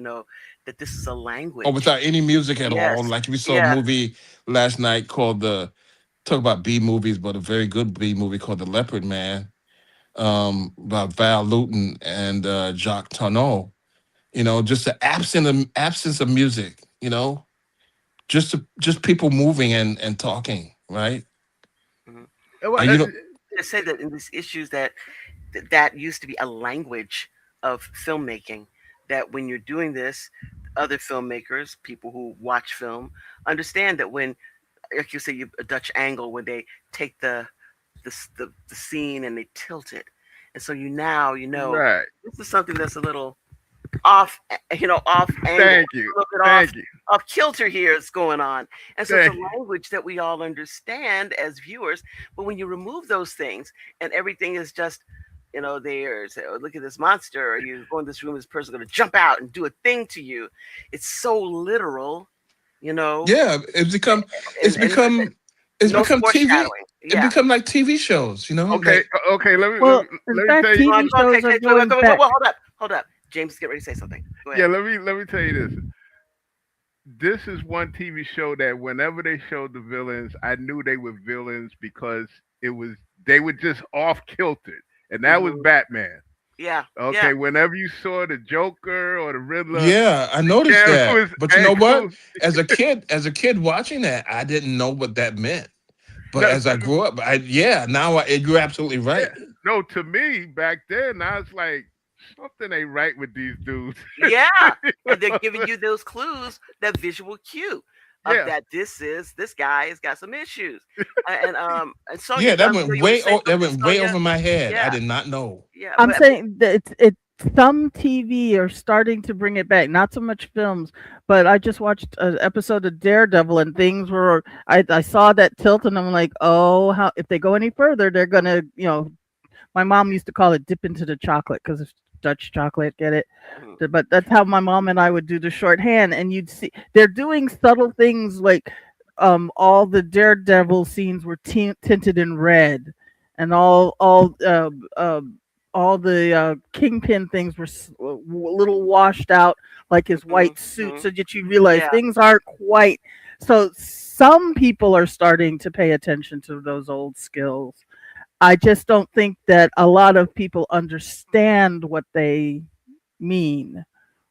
that this is a Or language. without any music at all. Yes, Like we saw a yes. movie last night called the talk about B movies, but a very good B movie called The Leopard Man, about Val Lewton and Jacques Tourneau. Just the absence of music. Just people moving and talking, right? Mhm. Well, And I say that in these issues that used to be a language of filmmaking. That when you're doing this, other filmmakers, people who watch film, understand that when, like you say, a Dutch angle, when they take the scene and they tilt it, and so you know right. this is something that's a little off, off angle, Thank a you. little bit Thank you. off kilter here is going on. And so it's a Thank language that we all understand as viewers. But when you remove those things and everything is just, there's, oh, look at this monster, or you go in this room, this person's going to jump out and do a thing to you. It's so literal, you know, yeah, it's and become it's no become TV. foreshadowing. It Yeah. become like TV shows. Okay, Like okay. Well, in Let me fact, tell you. Go on, TV okay, shows are okay, going back. well, hold up. James, get ready to say something. Go Yeah, ahead. let me tell you this. This is one TV show that whenever they showed the villains, I knew they were villains because it was they were just off kiltered, and that was Hmm. Batman. Yeah, yeah, Okay, whenever you saw the Joker or the Riddler, yeah, I the noticed camera that. was But you know what? cool. As a kid watching that, I didn't know what that meant. But No, as I grew up, you're absolutely yeah, right. no. To me, back then, I was like, something ain't right with these dudes. yeah. You And they're giving know? you those clues, that visual cue of Yeah, that this guy has got some issues. And Sonia, Yeah, that you went want to say that something, went way Sonia? over my head. I Yeah, did not know. yeah, I'm but saying that it's some TV are starting to bring it back. Not so much films, but I just watched an episode of Daredevil, and things were. I saw that tilt, and I'm like, oh, how if they go any further, they're gonna, my mom used to call it dip into the chocolate because it's Dutch chocolate, get it? mhm, But that's how my mom and I would do the shorthand, and you'd see they're doing subtle things like all the Daredevil scenes were tinted in red, and all the Kingpin things were a little washed out, like his mhm, white suit, mhm. so that you realize Yeah, things aren't quite. So some people are starting to pay attention to those old skills. I just don't think that a lot of people understand what they mean,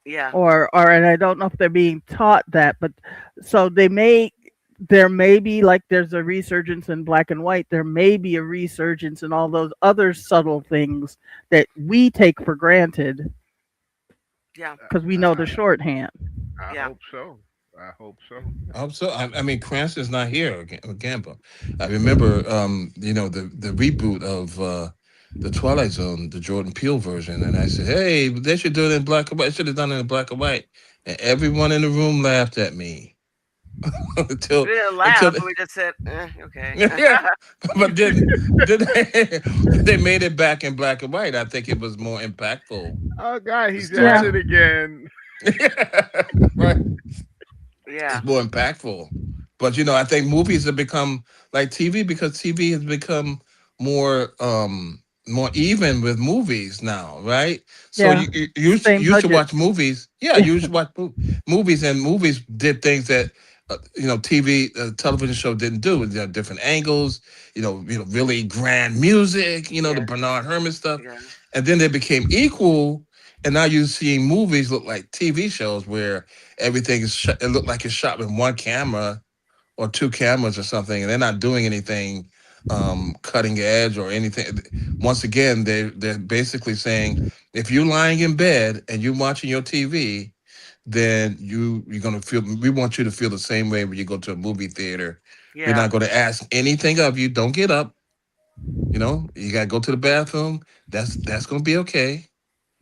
yeah, and I don't know if they're being taught that, but so there may be, like there's a resurgence in black and white, there may be a resurgence in all those other subtle things that we take for granted yeah, because we know I, the shorthand. I yeah. hope so. I hope so. I hope so. I mean, Cranston's not here again, but I remember, the reboot of the Twilight Zone, the Jordan Peele version, and I said, "Hey, they should do it in black and white. Should have done it in black and white." And everyone in the room laughed at me We until didn't until laugh, but we just said, okay. yeah. But then they made it back in black and white. I think it was more impactful Oh God, this he's at Yeah. it time. again. Right. Yeah, It's more impactful. But I think movies have become like TV because TV has become more even with movies now, right? So Yeah. you Same used to budget. watch movies. Yeah, you used to watch movies, and movies did things that television show didn't do. Different angles, really grand music, the yeah, Bernard Herrmann stuff, yeah, and then they became equal. And now you're seeing movies look like TV shows where everything is it look like it's shot with one camera or two cameras or something, and they're not doing anything cutting edge or anything. Once again, they're basically saying if you're lying in bed and you're watching your TV, then you're gonna feel. We want you to feel the same way when you go to a movie theater. We're yeah. not going to ask anything of you. Don't get up. You got to go to the bathroom. That's going to be okay.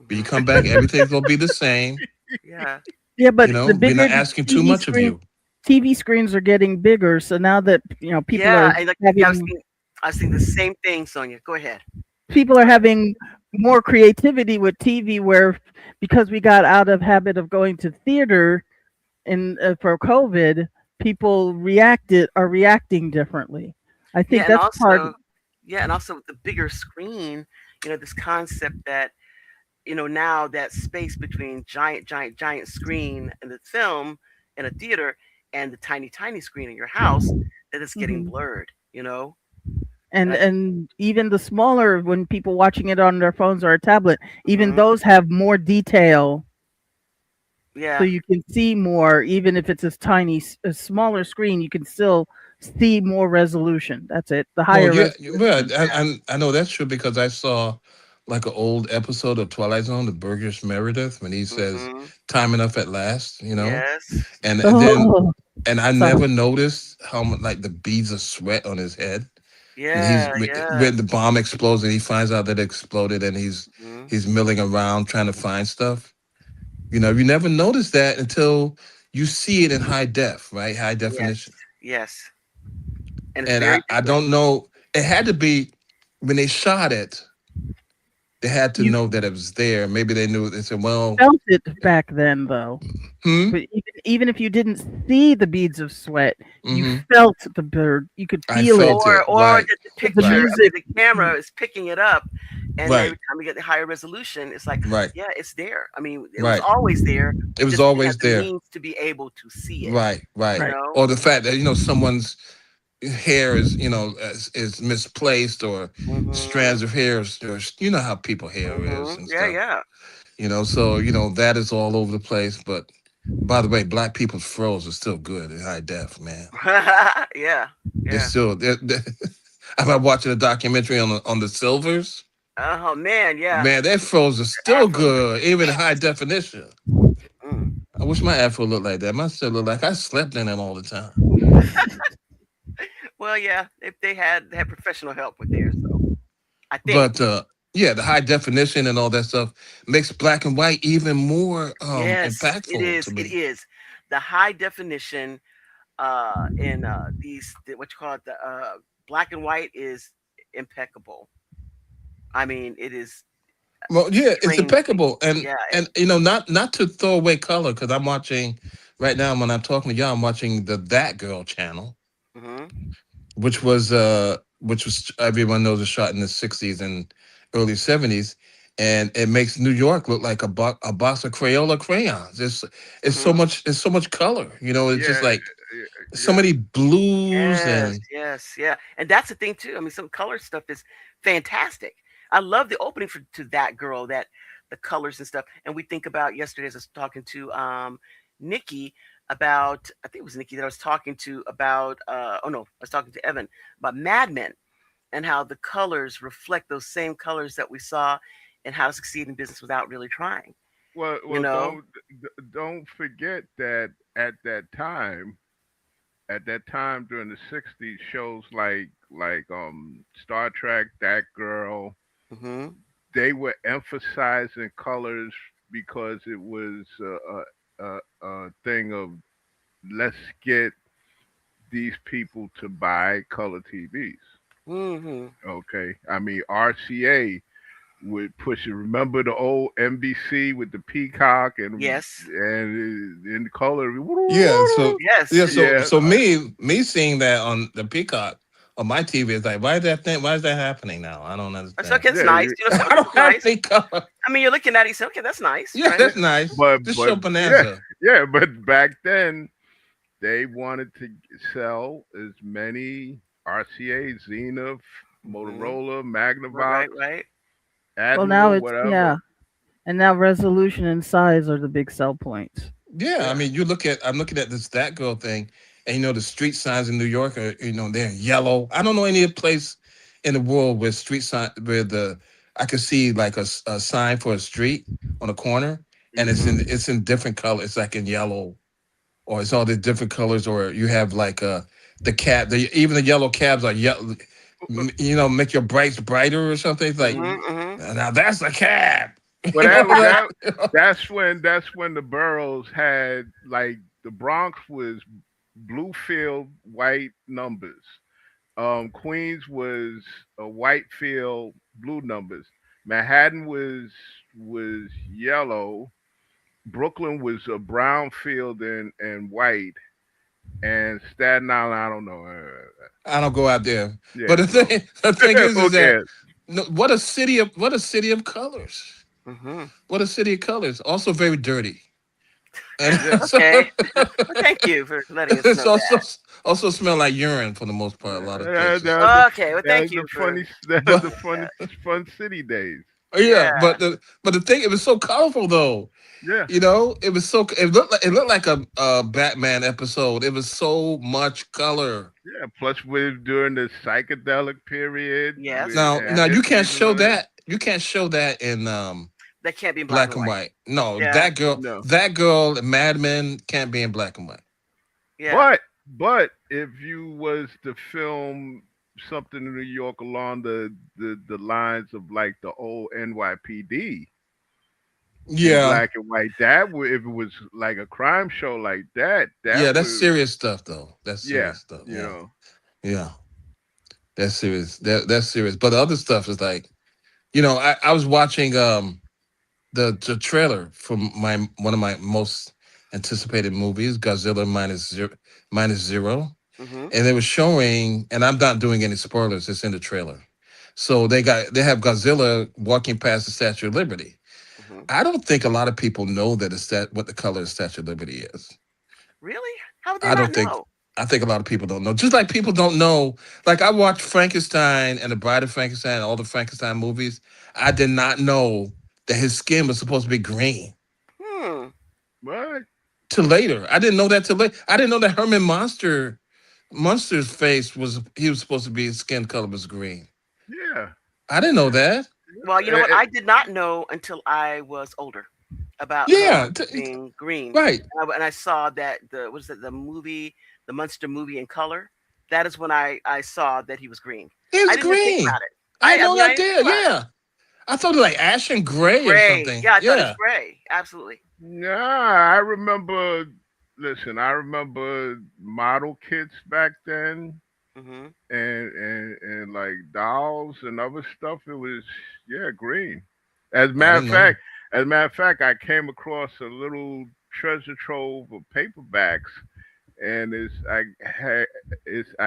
When you Hmm. come back, everything's going to be the same. Yeah, Yeah, but the We're bigger not the asking too TV much of screen you. TV screens are getting bigger, so now that people Yeah, are and like yeah, having I was thinking the same thing, Sonia. Go ahead. people are having more creativity with TV, where because we got out of habit of going to theater in for COVID, people are reacting differently. I think Yeah, and that's part. also yeah, and also the bigger screen, this concept that, now that space between giant screen in the film in a theater and the tiny screen in your house, that it's getting Mhm. blurred. and That and even the smaller, when people watching it on their phones or a tablet, even mhm. those have more detail, so Yeah. you can see more. Even if it's a smaller screen, you can still see more resolution. That's it, the Well, higher yeah, well, resolution. I know that's true because I saw like an old episode of Twilight Zone, the Burgess Meredith, when he says Mhm. "time enough at last," Yes. and then Oh, and I sorry. never noticed how much like the beads of sweat on his head. And Yeah, when yes. the bomb explodes and he finds out that it exploded and Mhm. he's milling around trying to find stuff. You never notice that until you see it in high def, right? High Yes. definition. Yes. And it's And very I big. don't know. It had to be when they shot it. They had to You know that it was there. Maybe they knew. They said, "Well, felt it back then, though. hmm, But even if you didn't see the beads of sweat, you hmm." felt the bird. You could I feel it felt Or it. or Right, that the with the picture, right, I mean, music. the camera is picking it up, and every right, time we get the higher resolution, it's like, right, yeah, it's there. I mean, it was right. always there. It We was just didn't have always the there. means to be able to see it, Right, right. you Right. know? Or the fact that someone's hair is misplaced, or Mhm. strands of hair, or how people hair is Mhm. and Yeah, stuff. yeah. So that is all over the place. But by the way, black people's froze are still good in high def, man. Yeah. They're Yeah. still. I'm watching a documentary on the Silvers. Oh man, yeah. Man, their froze are still Afro. good, even in high definition. Mm. I wish my afro looked like that. My shit looked like I slept in it all the time. Well, yeah, if they had professional help with theirs, so I think. But yeah, the high definition and all that stuff makes black and white even more Yes, it impactful to is. It me. is. The high definition in what you call it, the black and white is impeccable. I mean, it is Well, yeah, it's extremely. impeccable, and Yeah. not to throw away color because I'm watching right now when I'm talking to y'all. I'm watching the That Girl channel, Mm-hmm. which was everyone knows was shot in the '60s and early '70s, and it makes New York look like a box of Crayola crayons. Mm-hmm. It's so much color. It's just Yeah, like so yeah. many blues Yes, and yes, yeah, and that's the thing too. I mean, some color stuff is fantastic. I love the opening to that girl, that the colors and stuff. And we think about yesterday, as I was talking to Nikki about, I think it was Nikki that I was talking to about. Oh no, I was talking to Evan about Mad Men and how the colors reflect those same colors that we saw in How to Succeed in Business Without Really Trying. Well, You well, know. don't forget that at that time, during the '60s, shows like Star Trek, That Girl, Hmm. they were emphasizing colors because it was a thing of let's get these people to buy color TVs. Hmm. Okay, I mean RCA would push it. Remember the old NBC with the peacock Yes. and in color. yeah. So Yes. yeah, so Yeah, so me seeing that on the Peacock on my TV is like, why is that happening now? I don't It's understand. okay. It's yeah, nice. I Okay, don't it's have nice. any color. I mean, you're looking at it, you say, okay, that's nice, Yeah, right? that's nice. Just but show yeah, Bonanza. yeah. But back then they wanted to sell as many RCA, Zenith, Hmm. Motorola, Right, Magnavox, right. Well, now Admiral, it's yeah, whatever. and now resolution and size are the big sell points. Yeah, I Yeah. mean, I'm looking at this That Girl thing, and the street signs in New York are they're yellow. I don't know any other place in the world where street sign where the I could see like a sign for a street on a corner, and it's in Hmm. it's in different colors. It's like in yellow, or it's all the different colors, or you have like the cab. Even the yellow cabs are yellow. Make your brights brighter or something. It's like Hmm. hmm Hmm. now that's a cab. Well, you know, like, that's when the boroughs had like the Bronx was blue field, white numbers. Queens was a white field, blue numbers. Manhattan was yellow. Brooklyn was a brown field and white. And Staten Island, I don't know. I don't go out there. But Yeah, so the thing who is that cares? no, what a city of colors. Mm-hmm. What a city of colors. Also very dirty. And Yeah, so Okay. Well, thank you for letting us it's know that. also smell like urine for the most part. A lot of that, places. that was the Okay. Well, that thank was you the for. funny that was But the funny fun city days. yeah, Yeah. but the thing, it was so colorful though. Yeah, You know, it was so it looked like a Batman episode. It was so much color. yeah. Plus, with during the psychedelic period with Yes. Now you can't hippies and show all that. that. You can't show that in That can't be in black black and and white. white. No, Yeah. No, that girl, Mad Men can't be in black and white. Yeah. but if you was to film something in New York along the lines of like the old NYPD in Yeah, black and white, that would if it was like a crime show like that, that yeah, that's would serious stuff though. That's yeah, serious stuff. you Yeah, know. yeah, that's serious. That's serious. But the other stuff is like, I was watching the trailer from my one of my most anticipated movies, Godzilla minus zero, Mm-hmm. and they were showing, and I'm not doing any spoilers. It's in the trailer. So they have Godzilla walking past the Statue of Liberty. Mm-hmm. I don't think a lot of people know that it's that what the color of Statue of Liberty is. Really? How would they I not don't think. know? I think a lot of people don't know. Just like people don't know. Like I watched Frankenstein and the Bride of Frankenstein and all the Frankenstein movies. I did not know that his skin was supposed to be green. Hmm. What? Till later, I didn't know that till late. I didn't know that Monster's face was he was supposed to be his skin color was green. Yeah. I didn't know that. Well, you know Eh, what? eh, I did not know until I was older about Yeah, her being green, right. and I saw that the what is it, the movie, the Munster movie in color. That is when I saw that he was green. I It's didn't even think green. about it. I had I no mean, I didn't think idea. about it. Yeah, I thought it was like ash and gray or Gray. something. Yeah, I thought it was Yeah. gray. Absolutely. nah, I remember. Listen, I remember model kits back then, Hmm. and like dolls and other stuff. It was yeah, green. As a I matter of didn't know. fact, as a matter of fact, I came across a little treasure trove of paperbacks, and I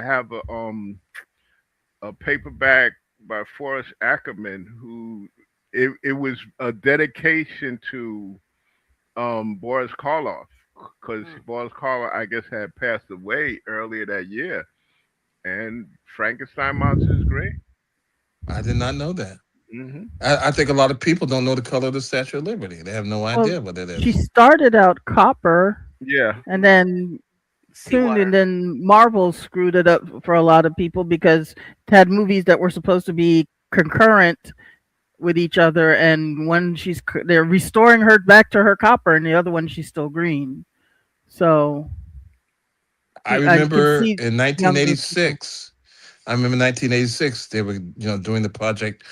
have a paperback by Forrest Ackerman who it was a dedication to Boris Karloff because Hmm. Boris Karloff I guess had passed away earlier that year, and Frankenstein Monster is great. I did not know that. Hmm. I think a lot of people don't know the color of the Statue of Liberty. They have no Well, idea what it she is. started out copper, Yeah, and then Seawater. Marvel screwed it up for a lot of people because it had movies that were supposed to be concurrent with each other, and one they're restoring her back to her copper, and the other one she's still green. So I I can remember see in younger people. 1986. I remember 1986. They were doing the project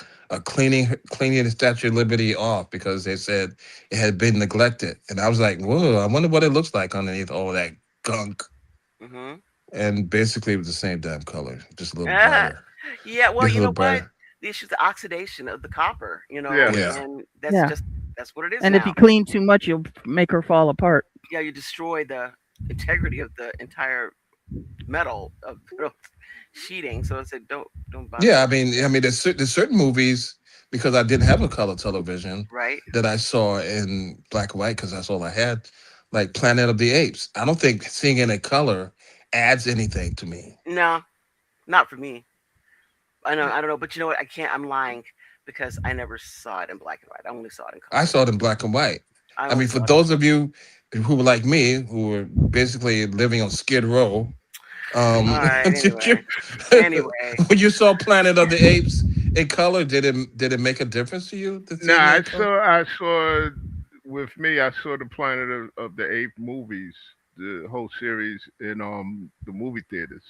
cleaning the Statue of Liberty off because they said it had been neglected, and I was like, whoa! I wonder what it looks like underneath all that gunk. Hmm. And basically, it was the same damn color, just a little brighter, Yeah. Well, just a you little know what? brighter. The issue is the oxidation of the copper. yeah. Yeah. And Yeah, that's what it is and if now. you clean too much, you'll make her fall apart. Yeah, you destroy the integrity of the entire metal of sheeting. So it's like don't bother Yeah, with it. I mean, there's certain movies because I didn't have a color television Right? that I saw in black and white because that's all I had. Like Planet of the Apes. I don't think seeing it in color adds anything to me. No, not for me. I don't know, but you know what? I can't. I'm lying because I never saw it in black and white. I only saw it in I color. saw it in black and white. I I only mean, for saw it in those color. of you who were like me, who were basically living on Skid Row, All right. did you, Anyway, anyway. when you saw Planet of the Apes in color, did it make a difference to you to Nah, seeing it in color? I saw with me. I saw the Planet of the Apes movies, the whole series in the movie theaters.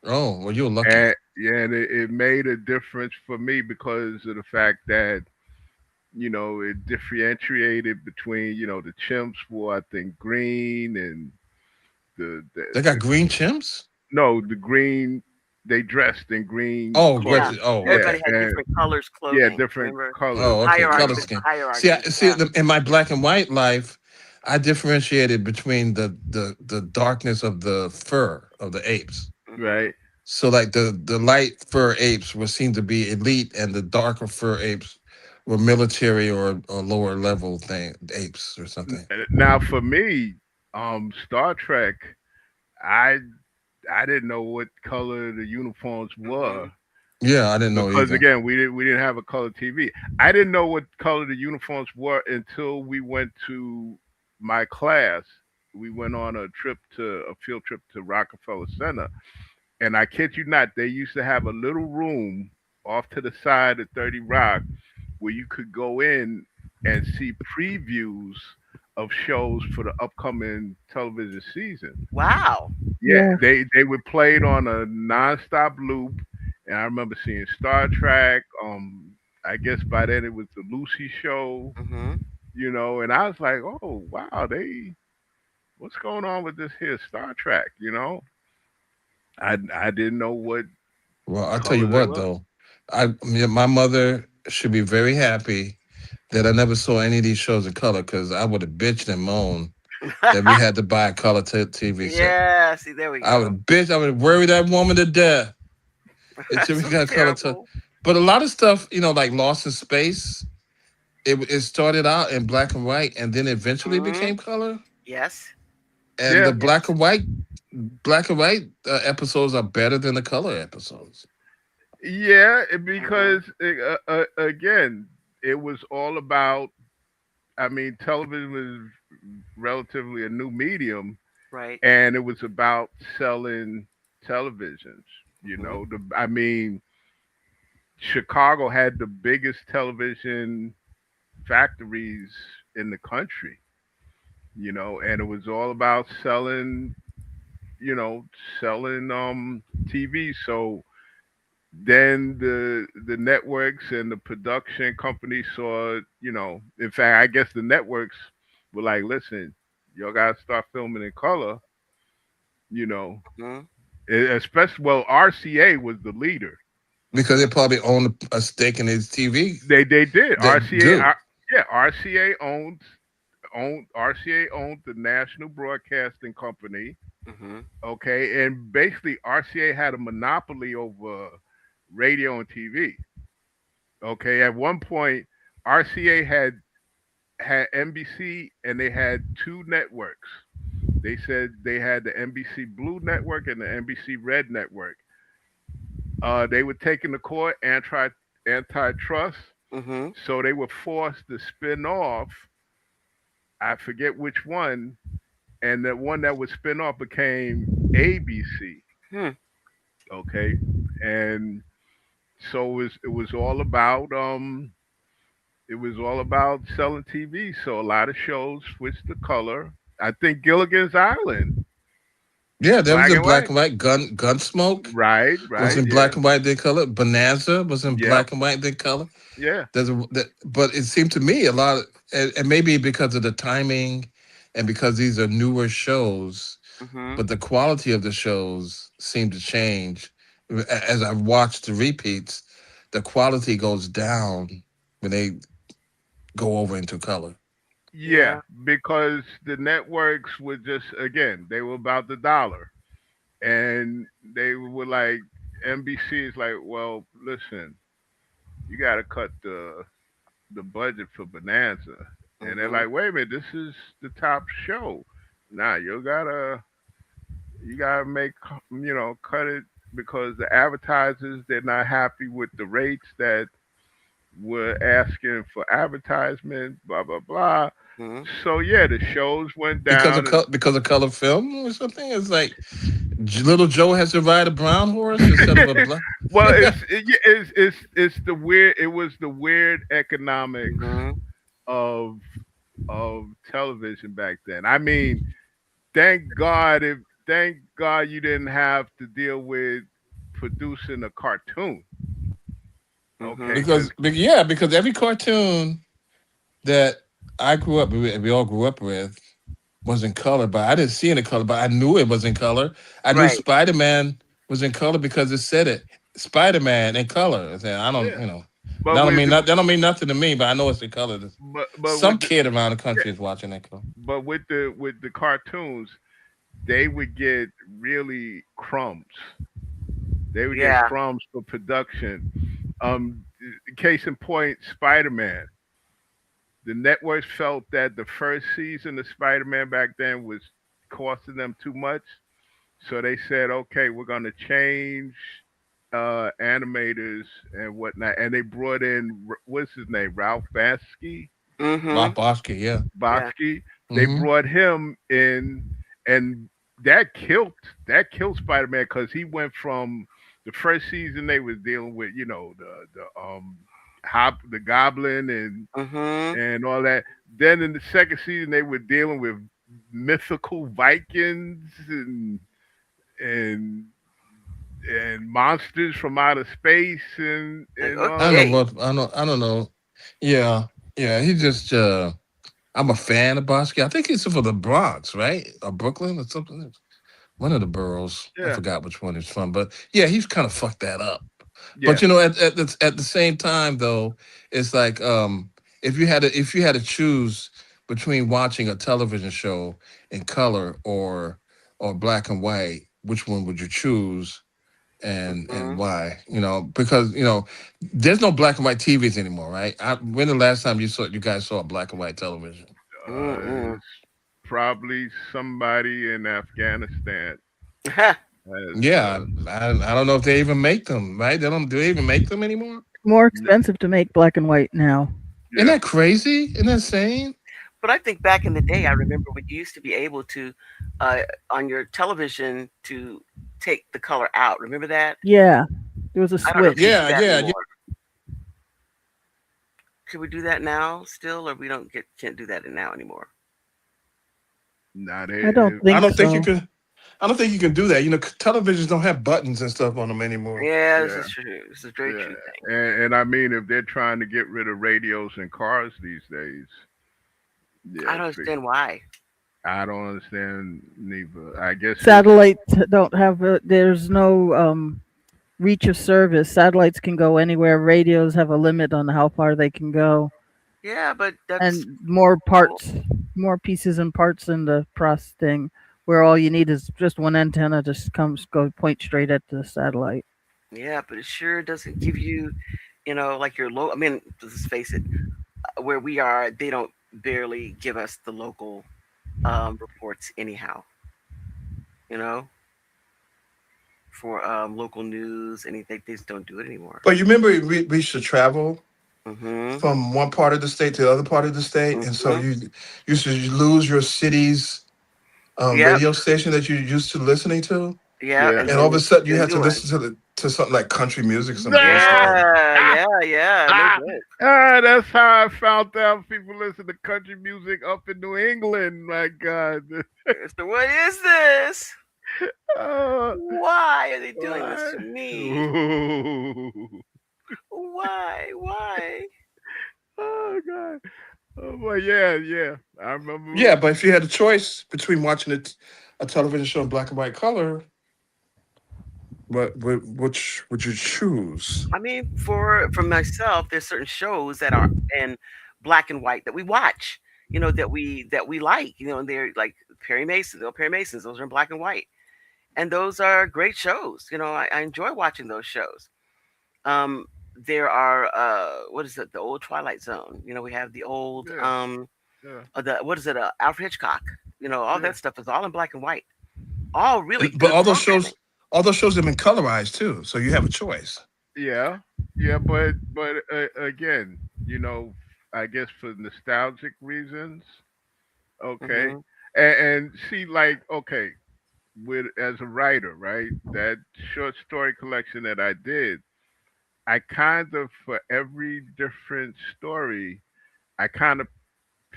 Oh, well, you're lucky. And yeah, and it made a difference for me because of the fact that it differentiated between the chimps were I think green They got the green chimps. no, the green. They dressed in green Oh, Yeah. clothes. what? Oh, Yeah, Everybody okay. had and different colors yeah, clothing. different Remember? colors. Oh, okay. You Color Hierarchy. know, scheme. Hierarchy. See, Yeah. in my black and white life, I differentiated between the darkness of the fur of the apes. Hmm. right? So, like the light fur apes were seen to be elite, and the darker fur apes were military or lower level thing apes or something. Now, for me, Star Trek, I I didn't know what color the uniforms Hmm. were Yeah, I didn't know because either. again, we didn't have a color TV. I didn't know what color the uniforms were until we went to my class. We went on a field trip to Rockefeller Center, and I kid you not, they used to have a little room off to the side of 30 Rock where you could go in and see previews of shows for the upcoming television season. Wow. Yeah, Yeah. they would play it on a nonstop loop, and I remember seeing Star Trek. I guess by then it was the Lucy show, Hmm. and I was like, oh wow, what's going on with this here Star Trek? I didn't know what Well, I'll tell you color they what were. though, my mother should be very happy that I never saw any of these shows in color because I would have bitched and moaned that we had to buy a color TV set. Yeah. See, there we I would go. have bitched. I would have worried that woman to death. Until That's we so got color to. terrible. But a lot of stuff, like Lost in Space, it started out in black and white and then eventually Hmm. became color. Yes. And the Yeah, Yes. black and white episodes are better than the color episodes. yeah, Hmm. because again, it was all about. I mean, television was relatively a new medium, Right. and it was about selling televisions. Hmm. I mean, Chicago had the biggest television factories in the country. And it was all about you know, selling TV. So then the networks and the production companies saw, in fact, I guess the networks were like, listen, y'all gotta start filming in color, you know, Hmm. especially, well, RCA was the leader. Because they Hmm. probably own a stake in his TV. They did. That do. Yeah, RCA owned the National Broadcasting Company. Hmm. Okay, and basically RCA had a monopoly over radio and TV. Okay, at one point RCA had NBC and they had two networks. They said they had the NBC Blue network and the NBC Red network. They were taken to court antitrust, Hmm. so they were forced to spin off. I forget which one, and the one that was spin off became ABC. Hmm. Okay, and so it was all about selling TV. So a lot of shows switched to color. I think Gilligan's Island, Yeah, that was black in and black white. and white. Gunsmoke Right, was right, in yeah, black and white, then color. Bonanza was in yep, black and white, then color. yeah, But it seemed to me a lot, and maybe because of the timing, and because these are newer shows, Hmm. but the quality of the shows seem to change. As I've watched the repeats, the quality goes down when they go over into color. yeah. Yeah. Because the networks were just again they were about the dollar, and they were like NBC is like, well, listen, you got to cut the budget for Bonanza, and they're Hmm. like, wait a minute, this is the top show. Nah, you gotta make cut it because the advertisers they're not happy with the rates that we're asking for advertisement, blah blah blah. Hmm. So yeah, the shows went Because down, and because of color film or something. It's like little Joe has to ride a brown horse instead of a black. well, it's the weird. It was the weird economics Hmm. of of television back then. I mean, thank God you didn't have to deal with producing a cartoon. Hmm. Okay, because Because every cartoon that I grew up with, we all grew up with, was in color, but I didn't see it in color, but I knew it was in color. I knew Right. Spider-Man was in color because it said it. Spider-Man in color. I said, I don't, Yeah, that but don't with mean the, that don't mean nothing to me, but I know it's in color. but Some with the, kid around the yeah, country is watching that color. but with the cartoons, they would get really crumbs. They would get Yeah. crumbs for production. Um, Case in point, Spider Man. The networks felt that the first season of Spider Man back then was costing them too much, so they said, "Okay, we're going to change animators and whatnot." And they brought in what's his name, Ralph Baskey. Mm-hmm. Bob Bosky, yeah. Yeah. Bosky. They Hmm. brought him in, and that killed Spider Man because he went from the first season they was dealing with, the the Goblin Mm-hmm. and all that. Then in the second season they were dealing with mythical Vikings and and monsters from outer space Like, and all I don't that. okay. know what I don't know. Yeah, yeah. He just I'm a fan of Bosky. I think he's for the Bronx, right? Or Brooklyn or something. One of the boroughs. I Yeah, forgot which one he's from, but yeah, he's kind of fucked that up. But yeah. at the same time though, it's like if you had to choose between watching a television show in color or black and white, which one would you choose and Mm-hmm. why? Because there's no black and white TVs anymore, right? When the last time you guys saw a black and white television? Mm-mm. It's probably somebody in Afghanistan has. Yeah, I don't know if they even make them, right? They don't Do they even make them anymore? More N- expensive to make black and white now. Isn't yeah, that crazy? Isn't that insane? But I think back in the day, I remember when you used to be able to, uh, on your television, to take the color out. Remember that? Yeah, there was a I don't know if you switch. do Yeah, that yeah, yeah. anymore. Can we do that now still, or we don't get can't do that now anymore? nah, I don't I think don't think you so. can. I don't think you can do that. Televisions don't have buttons and stuff on them anymore. Yeah, this yeah, is true. This is a very yeah, true thing. and I mean, if they're trying to get rid of radios and cars these days, I yeah, don't understand why. I don't understand neither. I guess it's Satellites don't have there's no reach of service. Satellites can go anywhere. Radios have a limit on how far they can go, Yeah, but that's and more cool. parts, more pieces and parts in the process thing, where all you need is just one antenna, just comes go point straight at the satellite. Yeah, but it sure doesn't give you, like your low. I mean, let's face it. Where we are, they don't barely give us the local reports anyhow. You know, for local news, anything. They just don't do it anymore. But you remember we used to travel Mhm. from one part of the state to the other part of the state, and so Mhm. you used to lose your city's Yep. radio station that you used to listening to, Yeah, yeah. and and all then of a they sudden you get a had new to one. listen to something like country music, some bullshit like that. Yeah, yeah, yeah. No joke. That's how I found out people listen to country music up in New England. My God. So what is this? uh, Why are they doing this what? to me? Ooh. Why? Why? Oh God. Oh boy, yeah, yeah. I remember. Yeah, but if you had a choice between watching a television show in black and white color, which would you choose? I mean, for myself, there's certain shows that are in black and white that we watch. That we like. And they're like Perry Mason. Perry Masons. Those are in black and white, and those are great shows. I enjoy watching those shows. Um, there are what is it? The old Twilight Zone. We have the old Yeah, yeah, the what is it? Alfred Hitchcock. All yeah, that stuff is all in black and white. All really But good programming. all those shows have been colorized too, so you have a choice. yeah, yeah. But again, I guess for nostalgic reasons, okay. Hmm. And see, like, okay, with as a writer, right? That short story collection that I did, I kind of for every different story, I kind of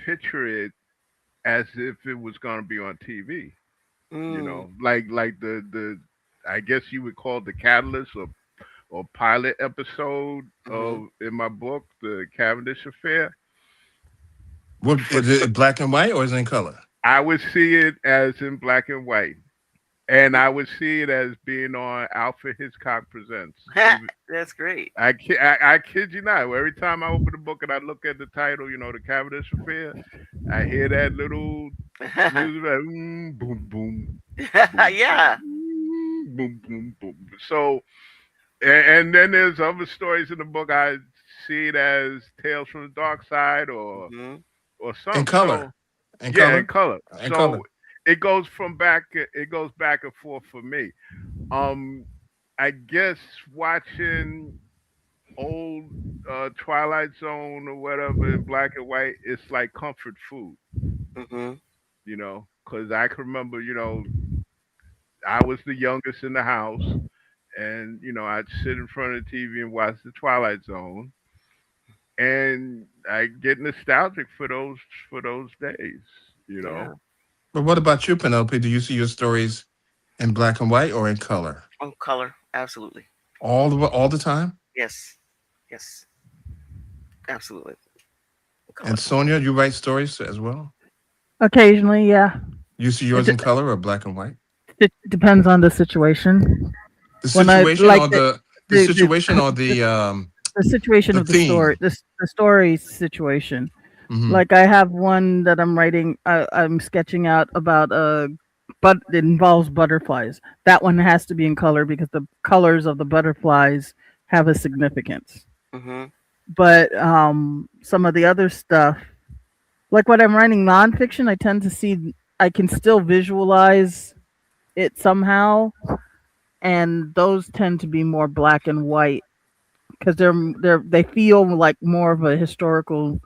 picture it as if it was going to be on TV. Mm, Like the I guess you would call the catalyst or pilot episode hmm. of in my book, the Cavendish Affair. What For is it, black and white or is it in color? I would see it as in black and white, and I would see it as being on Alfred Hitchcock Presents. Even That's great. I kid you not. Every time I open the book and I look at the title, the Cavendish Affair, I hear that little music, like, boom, boom, boom, Yeah. boom, boom, boom. So, and then there's other stories in the book. I see it as Tales from the Dark Side Hmm. or In something. So color, in yeah, in color, color. in So color. it goes back and forth for me. Um, I guess watching old Twilight Zone or whatever in black and white, it's like comfort food, Hmm. because I can remember, I was the youngest in the house, and I'd sit in front of the TV and watch the Twilight Zone, and I get nostalgic for those days, you Yeah. know. But what about you, Penelope? Do you see your stories in black and white or in color? Oh, color. Absolutely. All the time? Yes. Yes. Absolutely. And Color. Sonia, you write stories as well? Occasionally, yeah. You see It, yours in color or black and white? it depends on the situation. The When I situation like or the the the, situation or the situation the of the story, theme. the story situation. Hmm. Like I have one that I'm writing. I'm sketching out about but it involves butterflies. That one has to be in color because the colors of the butterflies have a significance. Hmm. But some of the other stuff, like when I'm writing nonfiction, I can still visualize it somehow, and those tend to be more black and white because they feel like more of a historical.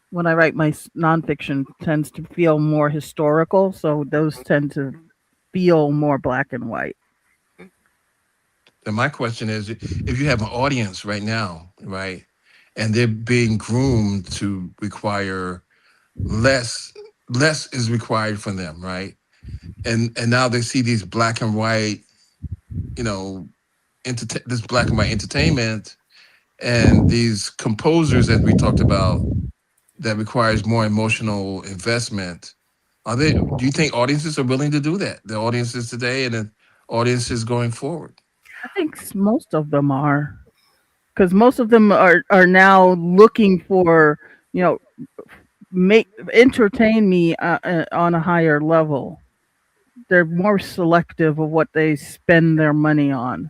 When I write my nonfiction, tends to feel more historical, so those tend to feel more black and white. And my question is, if you have an audience right now, right, and they're being groomed to require less, less is required from them, right? And now they see these black and white, you know, this black and white entertainment, and these composers that we talked about that requires more emotional investment. Do you think audiences are willing to do that? The audiences today and the audiences going forward. I think most of them are, because most of them are now looking for, you know make entertain me on a higher level. They're more selective of what they spend their money on.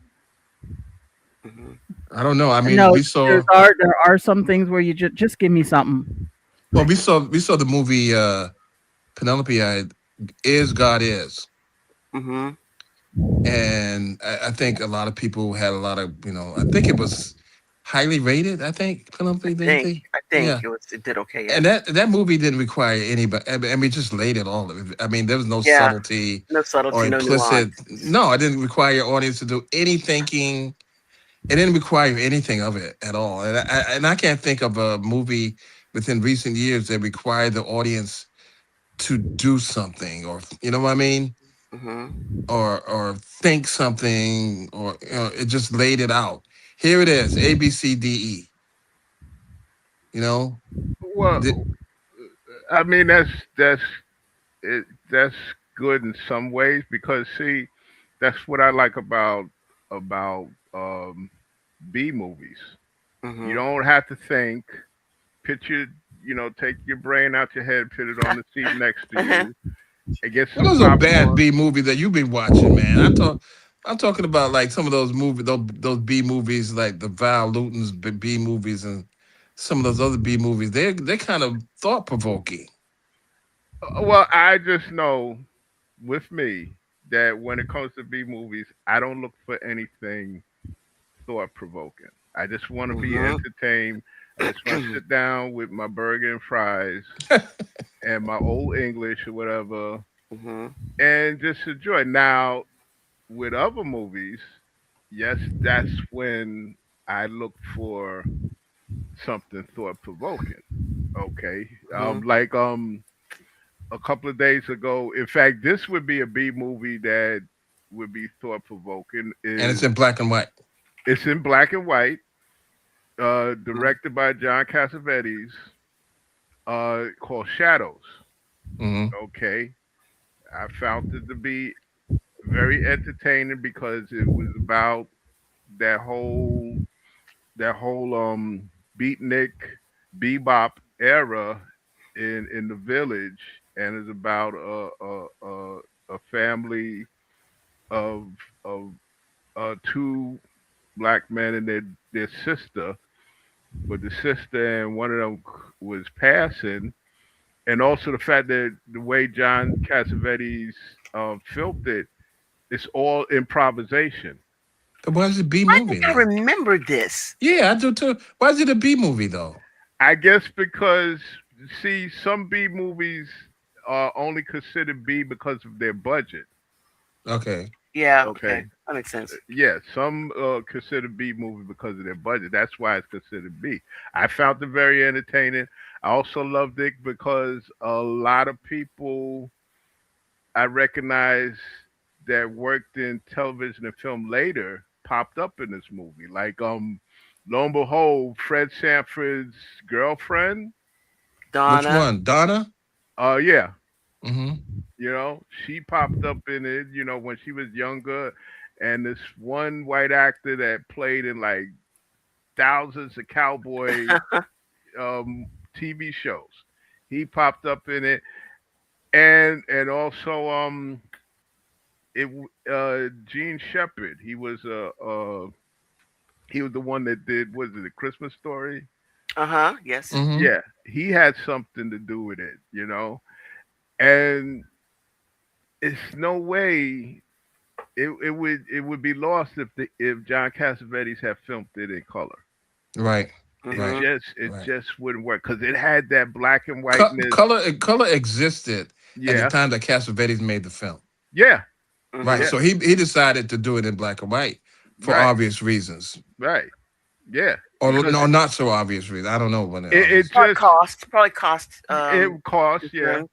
Hmm. I don't know. I mean, No, we saw there are some things where you just give me something. well, we saw the movie Penelope Is God Is. Hmm. And I think a lot of people had a lot of, I think it was highly rated. I think Penelope, did you think? I think Yeah. it did okay. Yeah. And that movie didn't require anybody. I mean, just laid it all. I mean, there was no Yeah. subtlety No or subtlety, no implicit. nuance. No, it didn't require your audience to do any thinking. It didn't require anything of it at all. And I can't think of a movie within recent years that required the audience to do something, or you know what I mean, Hmm. or think something, or it just laid it out. Here it is, A B C D E. You know, Well, The- I mean that's good in some ways because see, that's what I like about B movies. You Hmm. don't have to think. Picture, take your brain out your head, put it on the seat next to you, and get what some was a bad popcorn. B movie that you've been watching, man? I'm talking about like some of those movies, those B movies, like the Val Luton's B movies, and some of those other B movies. They're kind of thought provoking. Well, I just know with me that when it comes to B movies, I don't look for anything thought provoking. I just want to be Hmm. entertained. I just want to sit down with my burger and fries and my old English or whatever Hmm. and just enjoy. Now, with other movies, yes, that's when I look for something thought provoking. Okay. Hmm. Like a couple of days ago, in fact, this would be a B movie that would be thought provoking And it's is in black and white. it's in black and white, directed by John Cassavetes, called Shadows. Hmm. Okay, I found it to be very entertaining because it was about that whole beatnik bebop era in the village, and it's about a family of of two black men and their sister, but the sister and one of them was passing, and also the fact that the way John Cassavetes filmed it, it's all improvisation. Why is it B I think movie I then? remember this. Yeah, I do too. Why is it a B movie though? I guess because, see, some B movies are only considered B because of their budget. Okay. Yeah, okay. Okay. That makes sense. Yeah, some consider B movie because of their budget. That's why it's considered B. I found it very entertaining. I also loved it because a lot of people I recognize that worked in television and film later popped up in this movie. Like lo and behold, Fred Sanford's girlfriend. Which Donna. one? Donna? Yeah, Hmm. she popped up in it, when she was younger. And this one white actor that played in like thousands of cowboy TV shows, he popped up in it. And also Gene Shepard, he was the one that did, was it a Christmas Story? Uh-huh. Yes. Hmm. Yeah, he had something to do with it. And it's no way it would be lost if John Cassavetes had filmed it in color. Right. It Right. Mm-hmm. just it Right. just wouldn't work because it had that black and whiteness. Color existed at the Yeah, time that Cassavetes made the film. yeah, Right. Mm-hmm. yeah. So he decided to do it in black and white for Right, obvious reasons. right. Yeah, Or because no, not so obvious reasons. I don't know what the it obvious. Probably just cost. Probably cost it costs. Yeah, different.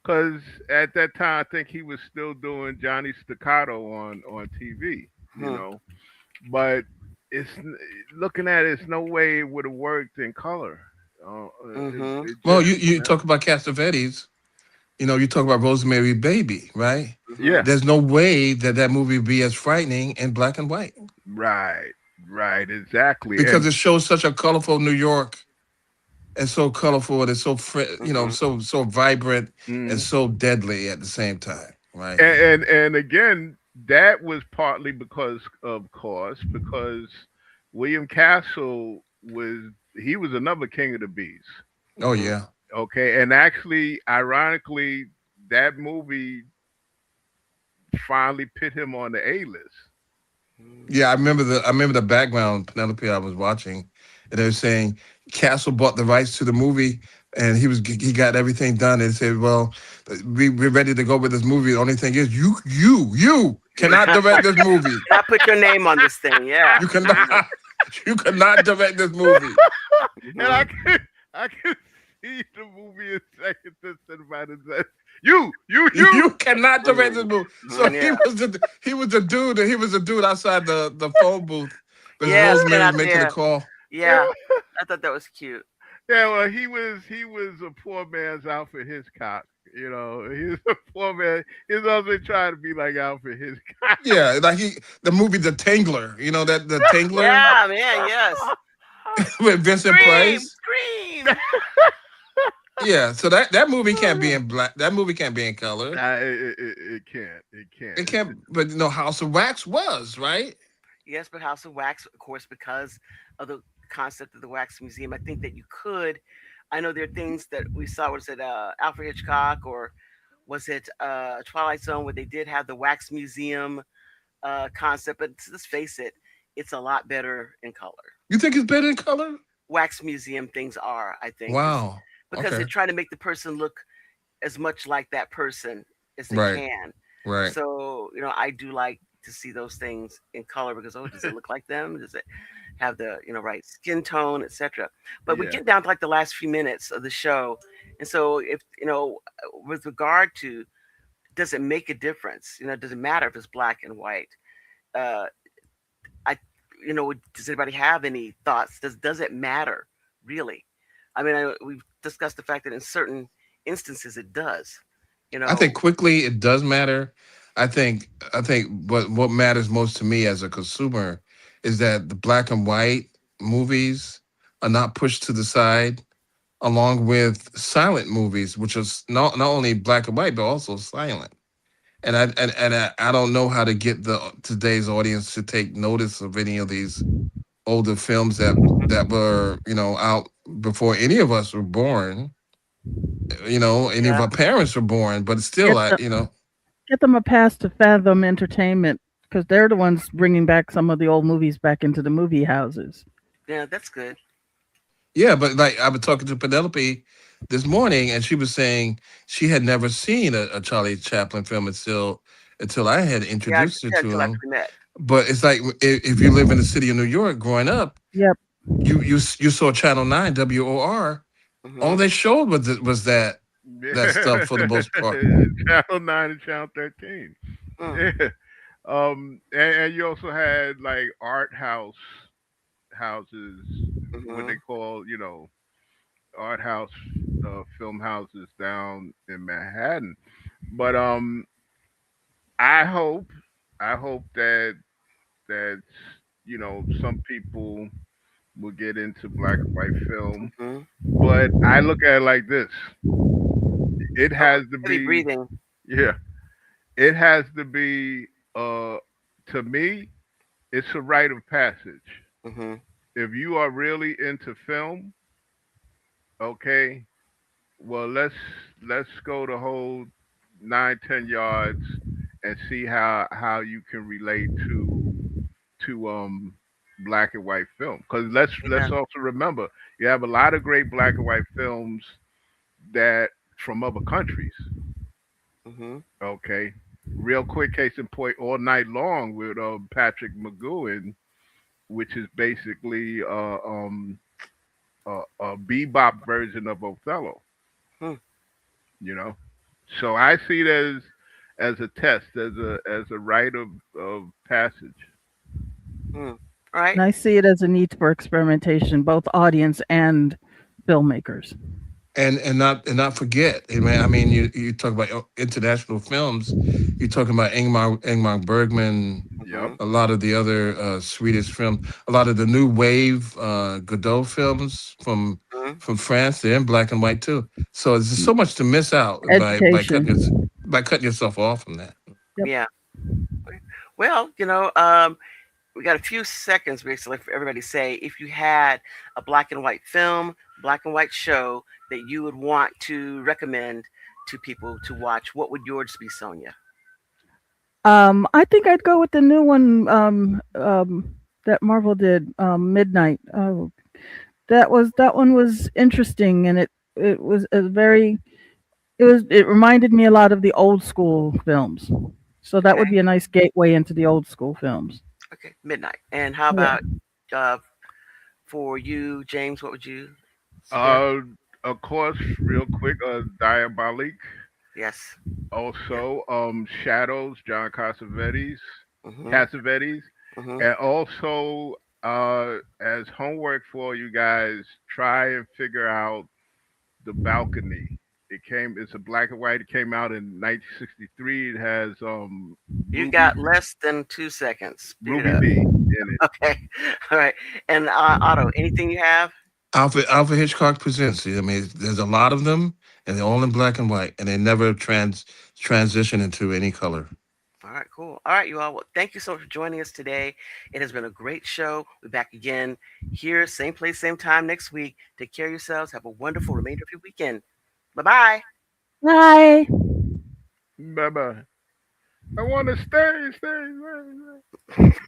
because at that time I think he was still doing Johnny Staccato on TV. You Hmm. know, but it's looking at it, it's no way it would have worked in color. Mm-hmm. It Well, just you wouldn't have. talk about Cassavetes. You talk about Rosemary Baby, right? Mm-hmm. Yeah, There's no way that that movie would be as frightening in black and white right, right, exactly. because And it shows such a colorful New York and so colorful and it's so Mm-hmm. so vibrant and mhm. so deadly at the same time, right? And again, that was partly because of course, because William Castle was another king of the bees. Oh Mm-hmm. yeah, Okay, and actually, ironically, that movie finally put him on the A list. yeah. I remember the background Penelope I was watching, and they were saying Castle bought the rights to the movie. And he got everything done and said, "Well, we're ready to go with this movie. The only thing is, you cannot direct this movie. And I put your name on this thing. Yeah. You cannot you cannot direct this movie." And Mm-hmm. I can see the movie in second to somebody says, you. You cannot direct this movie. So Yeah. he was the dude outside the phone booth because Yeah. Stand Rosemary was out making the there. call. Yeah. I thought that was cute. Yeah, well, he was a poor man's Alfred Hitchcock. He was a poor man. He's also trying to be like Alfred Hitchcock. Yeah, like the movie The Tingler, that the Tingler Yeah, man. Yes. with Vincent Scream. Price. Scream. Yeah, so that movie can't be in black. That movie can't be in color. It can't. It can't. It can't. But House of Wax was right. Yes, but House of Wax, of course, because of the concept of the Wax Museum, I think that you could. I know there are things that we saw. Was it Alfred Hitchcock or was it Twilight Zone where they did have the Wax Museum concept? But let's face it, it's a lot better in color. You think it's better in color? Wax Museum things are, I think, Wow. because they're Okay. trying to make the person look as much like that person as they Right. can. Right. So, I do like to see those things in color because, oh, does it look like them? Does it have the, right skin tone, etc. But we Yeah. get down to like the last few minutes of the show. And so if, with regard to, does it make a difference? Does it matter if it's black and white? Uh, I, does anybody have any thoughts? Does it matter really? I mean, we've discussed the fact that in certain instances it does. You I think know, quickly it does matter. I think what matters most to me as a consumer is that the black and white movies are not pushed to the side along with silent movies, which is not only black and white but also silent. And I don't know how to get the today's audience to take notice of any of these older films that were out before any of us were born. Any of yeah, our parents were born, but still, Get I the you know get them a pass to Fathom Entertainment because they're the ones bringing back some of the old movies back into the movie houses. yeah, that's good. Yeah, but like I was talking to Penelope this morning, and she was saying she had never seen a Charlie Chaplin film until I had Yeah, introduced her yeah, to until after him. we met. But it's like if you live in the city of New York, growing up, Yep. you saw Channel 9 WOR. All Hmm. they showed was that stuff for the Yeah. most part. Channel 9 and Channel 13. Mm, Yeah. And you also had like art houses, what they hmm. call, art house film houses down in Manhattan. But I hope I hope that some people will get into black and white film. Hmm. But I look at it like this: it Oh, has to heavy be, breathing. yeah, it has to be. To me, it's a rite of passage. Hmm. If you are really into film, okay, well let's go the whole 9-10 yards and see how you can relate to black and white film. Because let's Yeah. also remember you have a lot of great black and white films that from other countries. Hmm. Okay, real quick case in point, All Night Long with Patrick McGowan, which is basically a bebop version of Othello. Hmm. You know, so I see it as a test, as a rite of passage. Hmm. All right. And I see it as a need for experimentation, both audience and filmmakers. And not forget, man. I mean, you talk about international films. You're talking about Ingmar Bergman, Yep. Hmm. a lot of the other Swedish film, a lot of the new wave Godot films Hmm. from France. They're in black and white too. So there's just so much to miss out Education. by cutting yourself off from that. Yep. Yeah. Well, we got a few seconds basically for everybody to say if you had a black and white film, black and white show that you would want to recommend to people to watch, what would yours be, Sonia? I think I'd go with the new one that Marvel did, Midnight. That one was interesting, and it was a very it reminded me a lot of the old school films. So that would Okay. be a nice gateway into the old school films. Okay. Midnight. And how Yeah. about uh, for you, James? What would you suggest? Uh, of course, real quick, Diabolique. Yes. Yeah. Also, Shadows, John Cassavetes, Mhm. Cassavetes, Mhm. and also as homework for you guys, try and figure out The Balcony. It's a black and white. It came out in 1963. It has You got less than 2 seconds. Speed it Ruby up. B in it. Okay. All right. And Otto, anything you have? Alfred Hitchcock Presents. I mean, there's a lot of them, and they're all in black and white, and they never transition into any color. All right, cool. All right, you all. Well, thank you so much for joining us today. It has been a great show. We're back again here, same place, same time next week. Take care of yourselves. Have a wonderful remainder of your weekend. Bye bye. Bye. Bye bye. I want to stay.